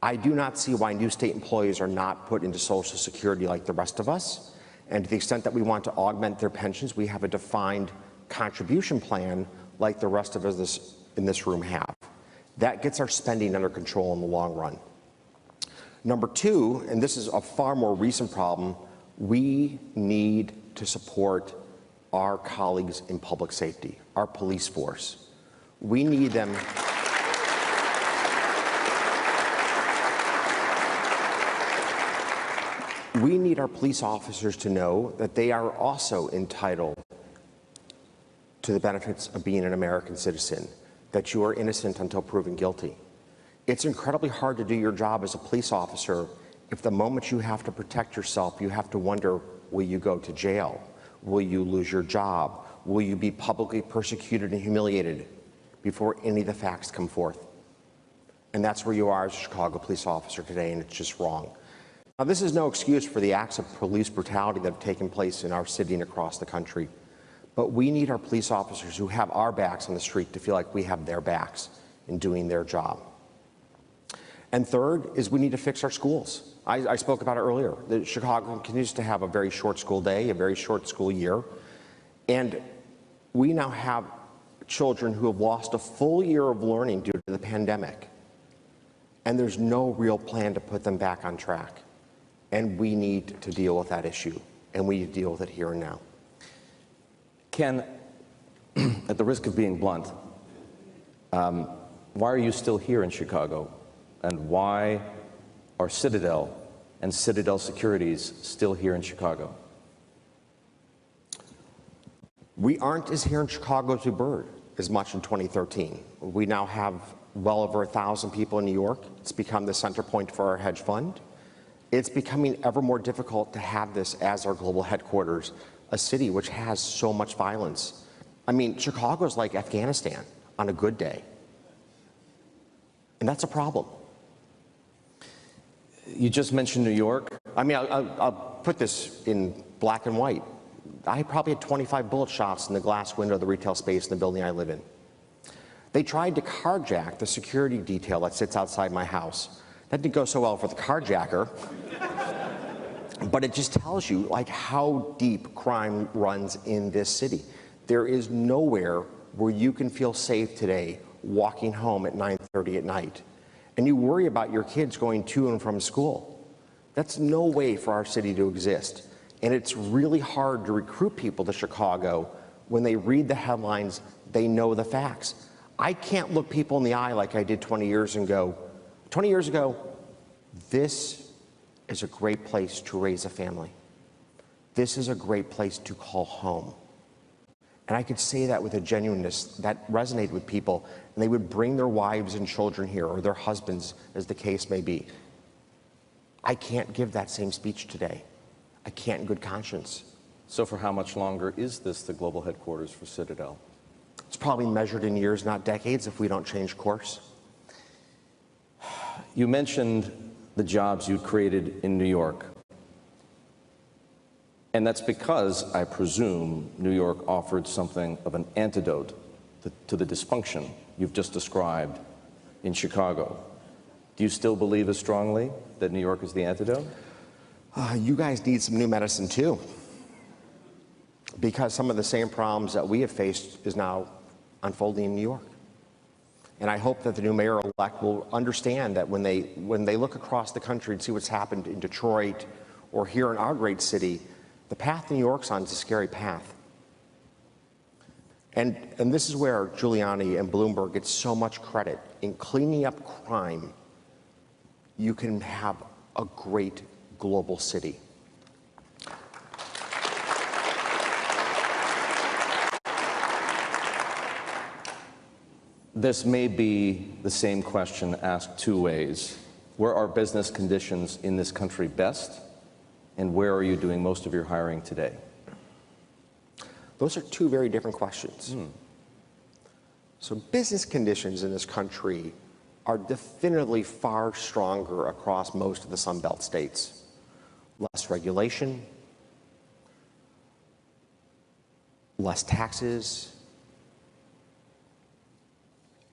I do not see why new state employees are not put into Social Security like the rest of us. And to the extent that we want to augment their pensions, we have a defined contribution plan like the rest of us in this room have. That gets our spending under control in the long run. Number 2, and this is a far more recent problem, we need to support our colleagues in public safety, our police force. We need them. We need our police officers to know that they are also entitled to the benefits of being an American citizen, that you are innocent until proven guilty. It's incredibly hard to do your job as a police officer if the moment you have to protect yourself, you have to wonder, will you go to jail? Will you lose your job? Will you be publicly persecuted and humiliated before any of the facts come forth? And that's where you are as a Chicago police officer today, and it's just wrong. Now, this is no excuse for the acts of police brutality that have taken place in our city and across the country. But we need our police officers who have our backs on the street to feel like we have their backs in doing their job. And third is we need to fix our schools. I spoke about it earlier. Chicago continues to have a very short school day, a very short school year. And we now have children who have lost a full year of learning due to the pandemic. And there's no real plan to put them back on track. And we need to deal with that issue, and we need to deal with it here and now. Ken, at the risk of being blunt, why are you still here in Chicago? And why are Citadel and Citadel Securities still here in Chicago? We aren't as here in Chicago as we were as much in 2013. We now have well over 1,000 people in New York. It's become the center point for our hedge fund. It's becoming ever more difficult to have this as our global headquarters, a city which has so much violence. I mean, Chicago's like Afghanistan on a good day. And that's a problem. You just mentioned New York. I mean, I'll put this in black and white. I probably had 25 bullet shots in the glass window of the retail space in the building I live in. They tried to carjack the security detail that sits outside my house. That didn't go so well for the carjacker, but it just tells you like how deep crime runs in this city. There is nowhere where you can feel safe today walking home at 9:30 at night. And you worry about your kids going to and from school. That's no way for our city to exist. And it's really hard to recruit people to Chicago when they read the headlines, they know the facts. I can't look people in the eye like I did 20 years ago. 20 years ago, this is a great place to raise a family. This is a great place to call home. And I could say that with a genuineness that resonated with people, and they would bring their wives and children here, or their husbands, as the case may be. I can't give that same speech today. I can't in good conscience. So for how much longer is this the global headquarters for Citadel? It's probably measured in years, not decades, if we don't change course. You mentioned the jobs you created in New York. And that's because, I presume, New York offered something of an antidote to the dysfunction you've just described in Chicago. Do you still believe as strongly that New York is the antidote? You guys need some new medicine too, because some of the same problems that we have faced is now unfolding in New York. And I hope that the new mayor-elect will understand that when they look across the country and see what's happened in Detroit or here in our great city, the path New York's on is a scary path. And this is where Giuliani and Bloomberg get so much credit. In cleaning up crime, you can have a great global city. This may be the same question asked two ways. Where are business conditions in this country best, and where are you doing most of your hiring today? Those are two very different questions. So business conditions in this country are definitively far stronger across most of the Sun Belt states. Less regulation, less taxes,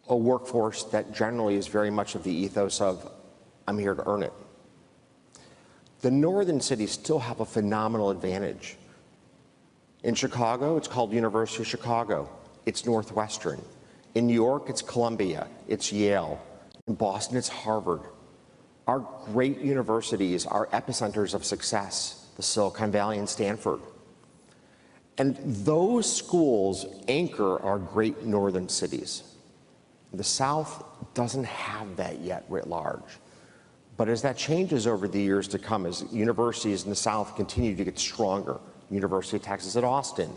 a workforce that generally is very much of the ethos of, I'm here to earn it. The northern cities still have a phenomenal advantage. In Chicago, it's called University of Chicago. It's Northwestern. In New York, it's Columbia. It's Yale. In Boston, it's Harvard. Our great universities are epicenters of success, the Silicon Valley and Stanford. And those schools anchor our great northern cities. The South doesn't have that yet writ large. But as that changes over the years to come, as universities in the South continue to get stronger, University of Texas at Austin,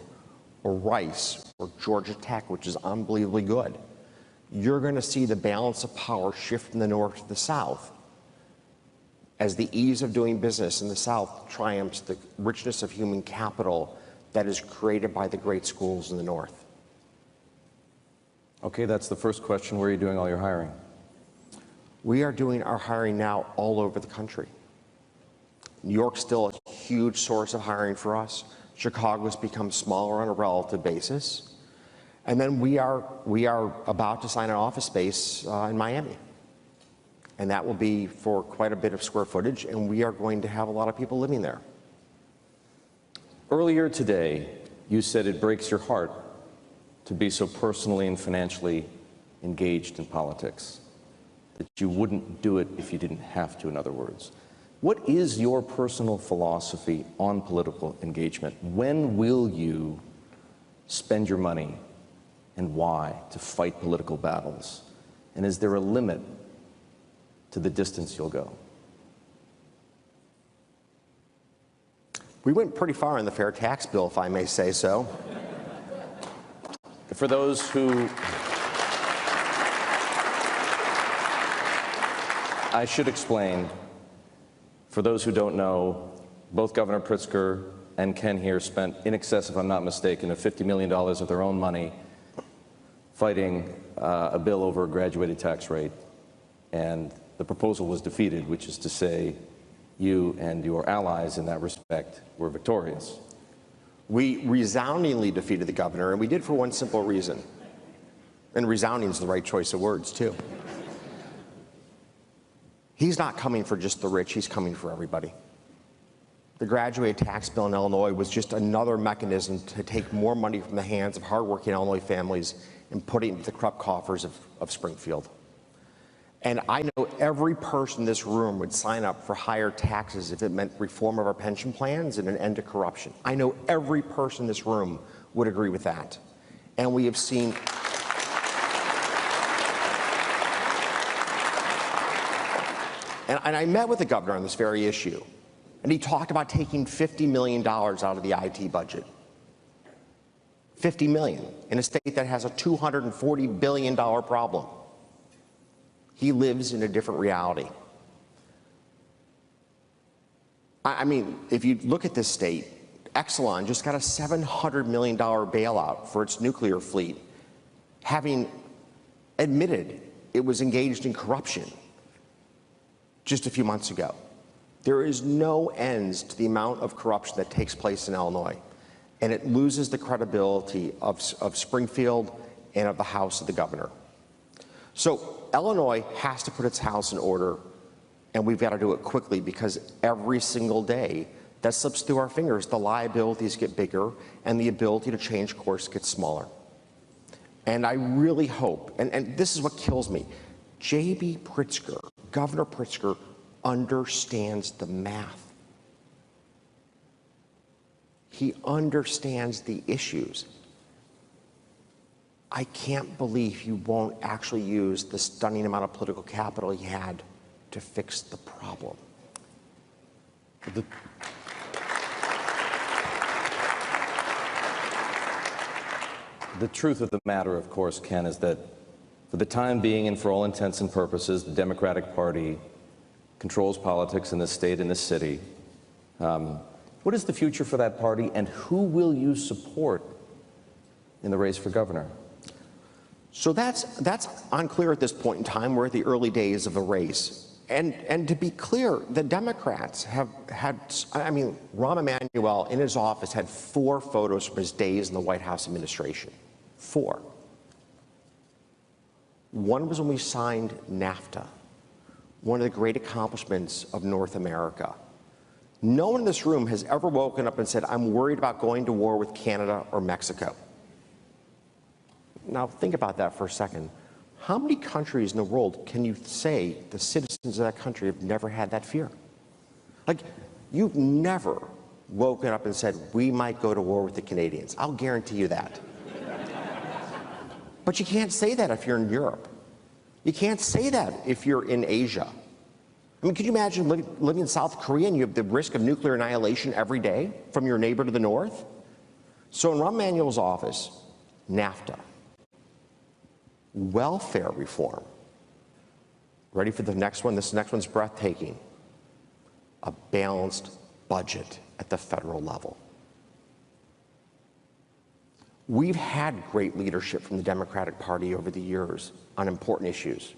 or Rice, or Georgia Tech, which is unbelievably good, you're going to see the balance of power shift from the north to the south as the ease of doing business in the South triumphs the richness of human capital that is created by the great schools in the north. Okay, that's the first question. Where are you doing all your hiring? We are doing our hiring now all over the country. New York's still a huge source of hiring for us. Chicago's become smaller on a relative basis. And then we are about to sign an office space in Miami. And that will be for quite a bit of square footage, and we are going to have a lot of people living there. Earlier today, you said it breaks your heart to be so personally and financially engaged in politics, that you wouldn't do it if you didn't have to, in other words. What is your personal philosophy on political engagement? When will you spend your money and why to fight political battles? And is there a limit to the distance you'll go? We went pretty far in the fair tax bill, if I may say so. For those who... I should explain, for those who don't know, both Governor Pritzker and Ken here spent in excess, if I'm not mistaken, of $50 million of their own money fighting a bill over a graduated tax rate. And the proposal was defeated, which is to say you and your allies in that respect were victorious. We resoundingly defeated the governor, and we did for one simple reason. And resounding is the right choice of words, too. He's not coming for just the rich, he's coming for everybody. The graduated tax bill in Illinois was just another mechanism to take more money from the hands of hardworking Illinois families and put it into the corrupt coffers of Springfield. And I know every person in this room would sign up for higher taxes if it meant reform of our pension plans and an end to corruption. I know every person in this room would agree with that. And we have seen... And I met with the governor on this very issue, and he talked about taking $50 million out of the IT budget. $50 million in a state that has a $240 billion problem. He lives in a different reality. I mean, if you look at this state, Exelon just got a $700 million bailout for its nuclear fleet, having admitted it was engaged in corruption just a few months ago. There is no ends to the amount of corruption that takes place in Illinois, and it loses the credibility of Springfield and of the House of the governor. So Illinois has to put its house in order, and we've got to do it quickly, because every single day that slips through our fingers, the liabilities get bigger and the ability to change course gets smaller. And I really hope, and this is what kills me, J.B. Pritzker, Governor Pritzker, understands the math. He understands the issues. I can't believe he won't actually use the stunning amount of political capital he had to fix the problem. The truth of the matter, of course, Ken, is that for the time being and for all intents and purposes, the Democratic Party controls politics in this state, in this city. What is the future for that party, and who will you support in the race for governor? So that's unclear at this point in time. We're at the early days of the race. And to be clear, the Democrats have had, I mean, Rahm Emanuel in his office had 4 photos from his days in the White House administration. 4. One was when we signed NAFTA, one of the great accomplishments of North America. No one in this room has ever woken up and said, I'm worried about going to war with Canada or Mexico. Now, think about that for a second. How many countries in the world can you say the citizens of that country have never had that fear? Like, you've never woken up and said, we might go to war with the Canadians. I'll guarantee you that. But you can't say that if you're in Europe. You can't say that if you're in Asia. I mean, could you imagine living in South Korea and you have the risk of nuclear annihilation every day from your neighbor to the north? So in Rahm Emanuel's office, NAFTA, welfare reform. Ready for the next one? This next one's breathtaking. A balanced budget at the federal level. We've had great leadership from the Democratic Party over the years on important issues.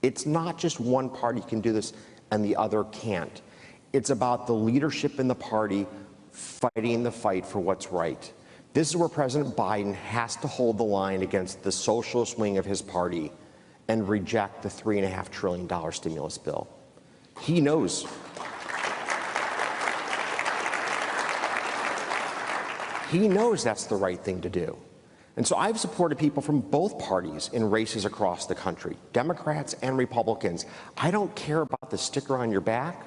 It's not just one party can do this and the other can't. It's about the leadership in the party fighting the fight for what's right. This is where President Biden has to hold the line against the socialist wing of his party and reject the $3.5 trillion stimulus bill. He knows. He knows that's the right thing to do. And so I've supported people from both parties in races across the country, Democrats and Republicans. I don't care about the sticker on your back.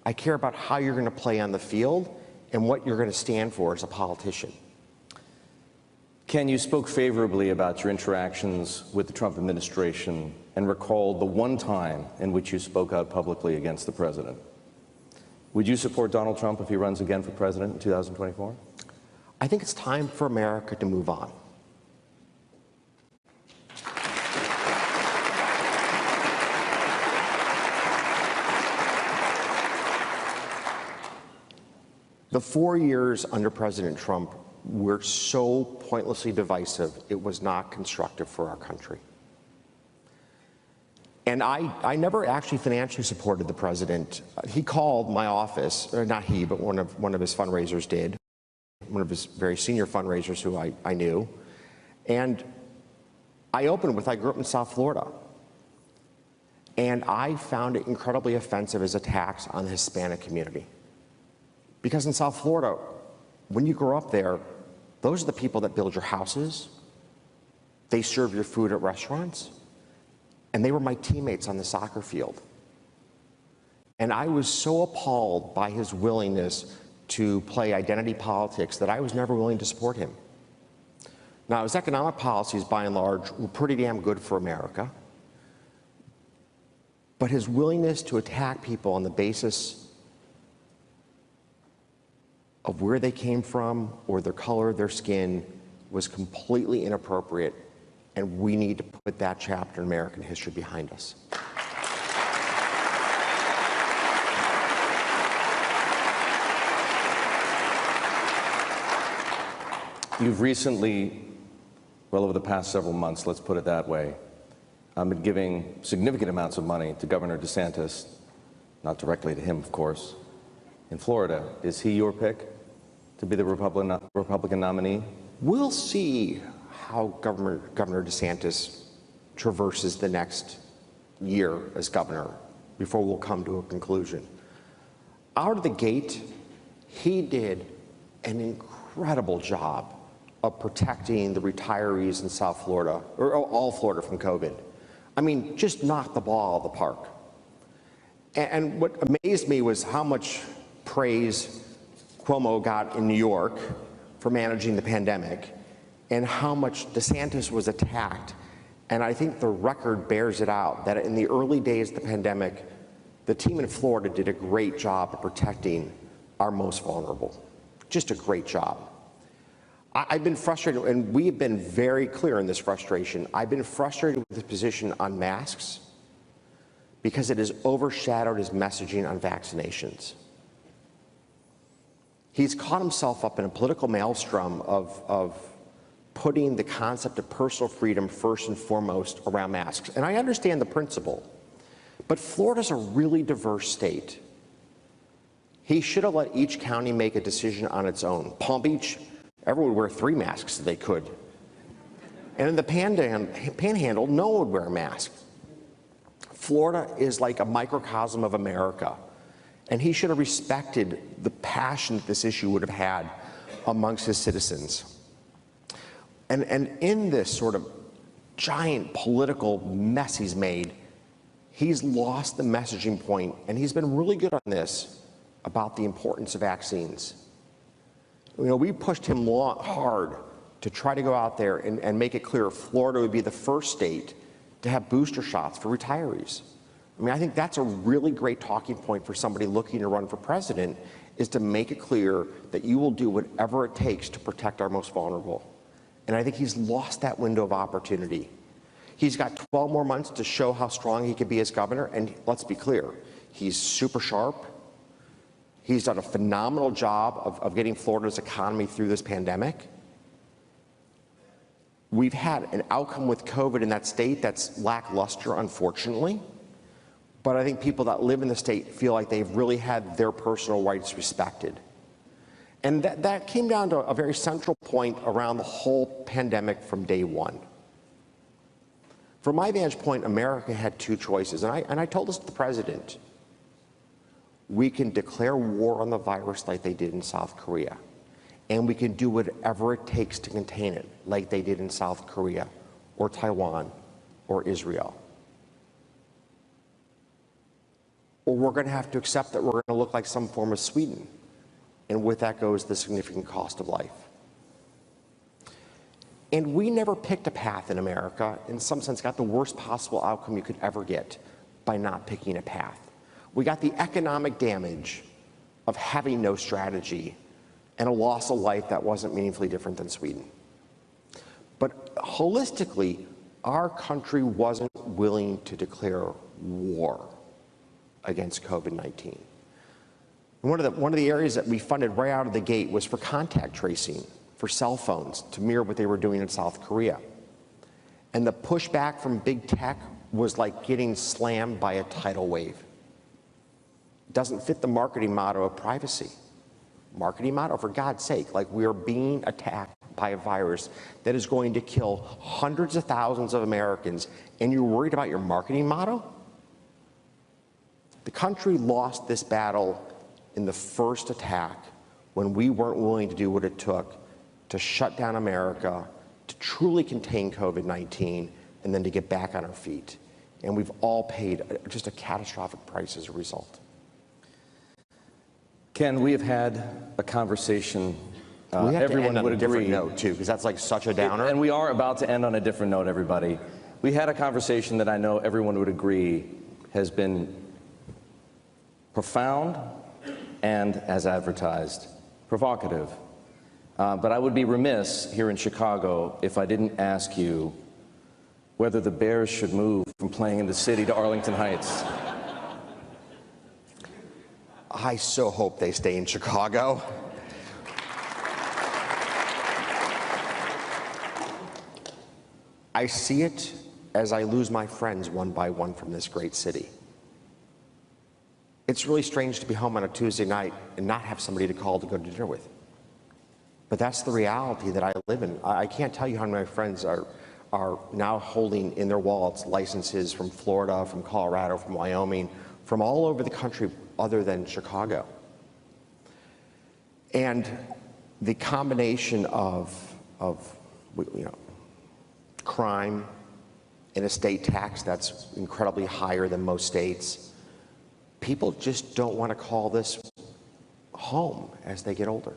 I care about how you're going to play on the field and what you're going to stand for as a politician. Ken, you spoke favorably about your interactions with the Trump administration and recalled the one time in which you spoke out publicly against the president. Would you support Donald Trump if he runs again for president in 2024? I think it's time for America to move on. The 4 years under President Trump were so pointlessly divisive, it was not constructive for our country. And I never actually financially supported the president. He called my office, or not he, but one of his fundraisers did, one of his very senior fundraisers who I knew. And I opened with, I grew up in South Florida. And I found it incredibly offensive as attacks on the Hispanic community. Because in South Florida, when you grow up there, those are the people that build your houses, they serve your food at restaurants, and they were my teammates on the soccer field. And I was so appalled by his willingness to play identity politics that I was never willing to support him. Now, his economic policies, by and large, were pretty damn good for America. But his willingness to attack people on the basis of where they came from or the color of their skin was completely inappropriate, and we need to put that chapter in American history behind us. You've recently, well, over the past several months, let's put it that way, been giving significant amounts of money to Governor DeSantis, not directly to him, of course, in Florida. Is he your pick to be the Republican nominee? We'll see how Governor DeSantis traverses the next year as governor before we'll come to a conclusion. Out of the gate, he did an incredible job of protecting the retirees in South Florida, or all Florida, from COVID. I mean, just knocked the ball out of the park. And what amazed me was how much praise Cuomo got in New York for managing the pandemic, and how much DeSantis was attacked. And I think the record bears it out, that in the early days of the pandemic, the team in Florida did a great job of protecting our most vulnerable. Just a great job. I've been frustrated, and we have been very clear in this frustration. I've been frustrated with the position on masks, because it has overshadowed his messaging on vaccinations. He's caught himself up in a political maelstrom of putting the concept of personal freedom first and foremost around masks. And I understand the principle, but Florida's a really diverse state. He should have let each county make a decision on its own. Palm Beach, everyone would wear 3 masks if they could. And in the panhandle, no one would wear a mask. Florida is like a microcosm of America, and he should have respected the passion that this issue would have had amongst his citizens. And in this sort of giant political mess he's made, he's lost the messaging point, and he's been really good on this about the importance of vaccines. You know, we pushed him hard to try to go out there and make it clear Florida would be the first state to have booster shots for retirees. I mean, I think that's a really great talking point for somebody looking to run for president, is to make it clear that you will do whatever it takes to protect our most vulnerable. And I think he's lost that window of opportunity. He's got 12 more months to show how strong he can be as governor, and let's be clear, he's super sharp. He's done a phenomenal job of getting Florida's economy through this pandemic. We've had an outcome with COVID in that state that's lackluster, unfortunately. But I think people that live in the state feel like they've really had their personal rights respected. And that came down to a very central point around the whole pandemic from day one. From my vantage point, America had 2 choices, and I told this to the president. We can declare war on the virus like they did in South Korea, and we can do whatever it takes to contain it, like they did in South Korea or Taiwan or Israel. Or we're going to have to accept that we're going to look like some form of Sweden, and with that goes the significant cost of life. And we never picked a path in America, in some sense got the worst possible outcome you could ever get by not picking a path. We got the economic damage of having no strategy and a loss of life that wasn't meaningfully different than Sweden. But holistically, our country wasn't willing to declare war against COVID-19. One of the areas that we funded right out of the gate was for contact tracing for cell phones to mirror what they were doing in South Korea. And the pushback from big tech was like getting slammed by a tidal wave. It doesn't fit the marketing motto of privacy. Marketing motto, for God's sake, like we are being attacked by a virus that is going to kill hundreds of thousands of Americans, and you're worried about your marketing motto? The country lost this battle in the first attack when we weren't willing to do what it took to shut down America, to truly contain COVID-19, and then to get back on our feet. And we've all paid just a catastrophic price as a result. Ken, we have had a conversation. We have everyone to end would on a agree. different note, too, because that's like such a downer. And we are about to end on a different note, everybody. We had a conversation that I know everyone would agree has been profound and, as advertised, provocative. But I would be remiss here in Chicago if I didn't ask you whether the Bears should move from playing in the city to Arlington Heights. I so hope they stay in Chicago. I see it as I lose my friends one by one from this great city. It's really strange to be home on a Tuesday night and not have somebody to call to go to dinner with. But that's the reality that I live in. I can't tell you how many of my friends are now holding in their wallets licenses from Florida, from Colorado, from Wyoming, from all over the country other than Chicago. And the combination of crime and a state tax that's incredibly higher than most states, people just don't want to call this home as they get older.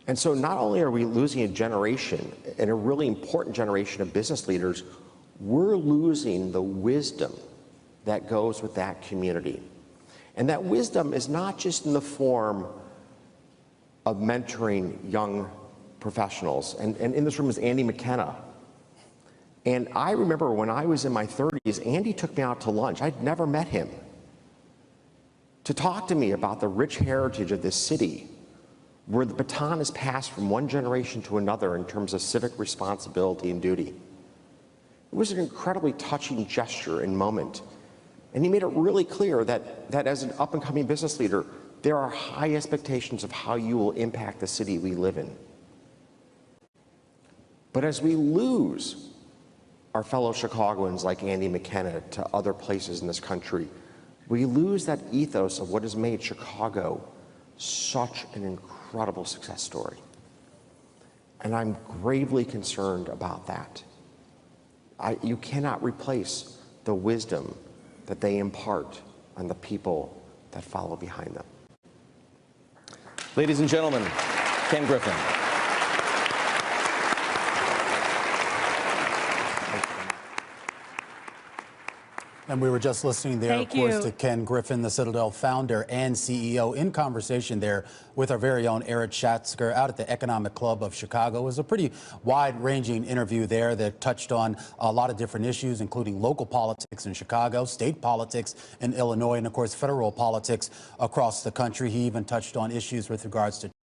And so not only are we losing a generation, and a really important generation of business leaders, we're losing the wisdom that goes with that community. And that wisdom is not just in the form of mentoring young professionals. And in this room is Andy McKenna. And I remember when I was in my 30s, Andy took me out to lunch. I'd never met him, to talk to me about the rich heritage of this city, where the baton is passed from one generation to another in terms of civic responsibility and duty. It was an incredibly touching gesture and moment. And he made it really clear that as an up-and-coming business leader, there are high expectations of how you will impact the city we live in. But as we lose our fellow Chicagoans like Andy McKenna to other places in this country, we lose that ethos of what has made Chicago such an incredible success story. And I'm gravely concerned about that. You cannot replace the wisdom that they impart on the people that follow behind them. Ladies and gentlemen, Ken Griffin. And we were just listening there, of course, to Ken Griffin, the Citadel founder and CEO, in conversation there with our very own Eric Schatzker out at the Economic Club of Chicago. It was a pretty wide-ranging interview there that touched on a lot of different issues, including local politics in Chicago, state politics in Illinois, and, of course, federal politics across the country. He even touched on issues with regards to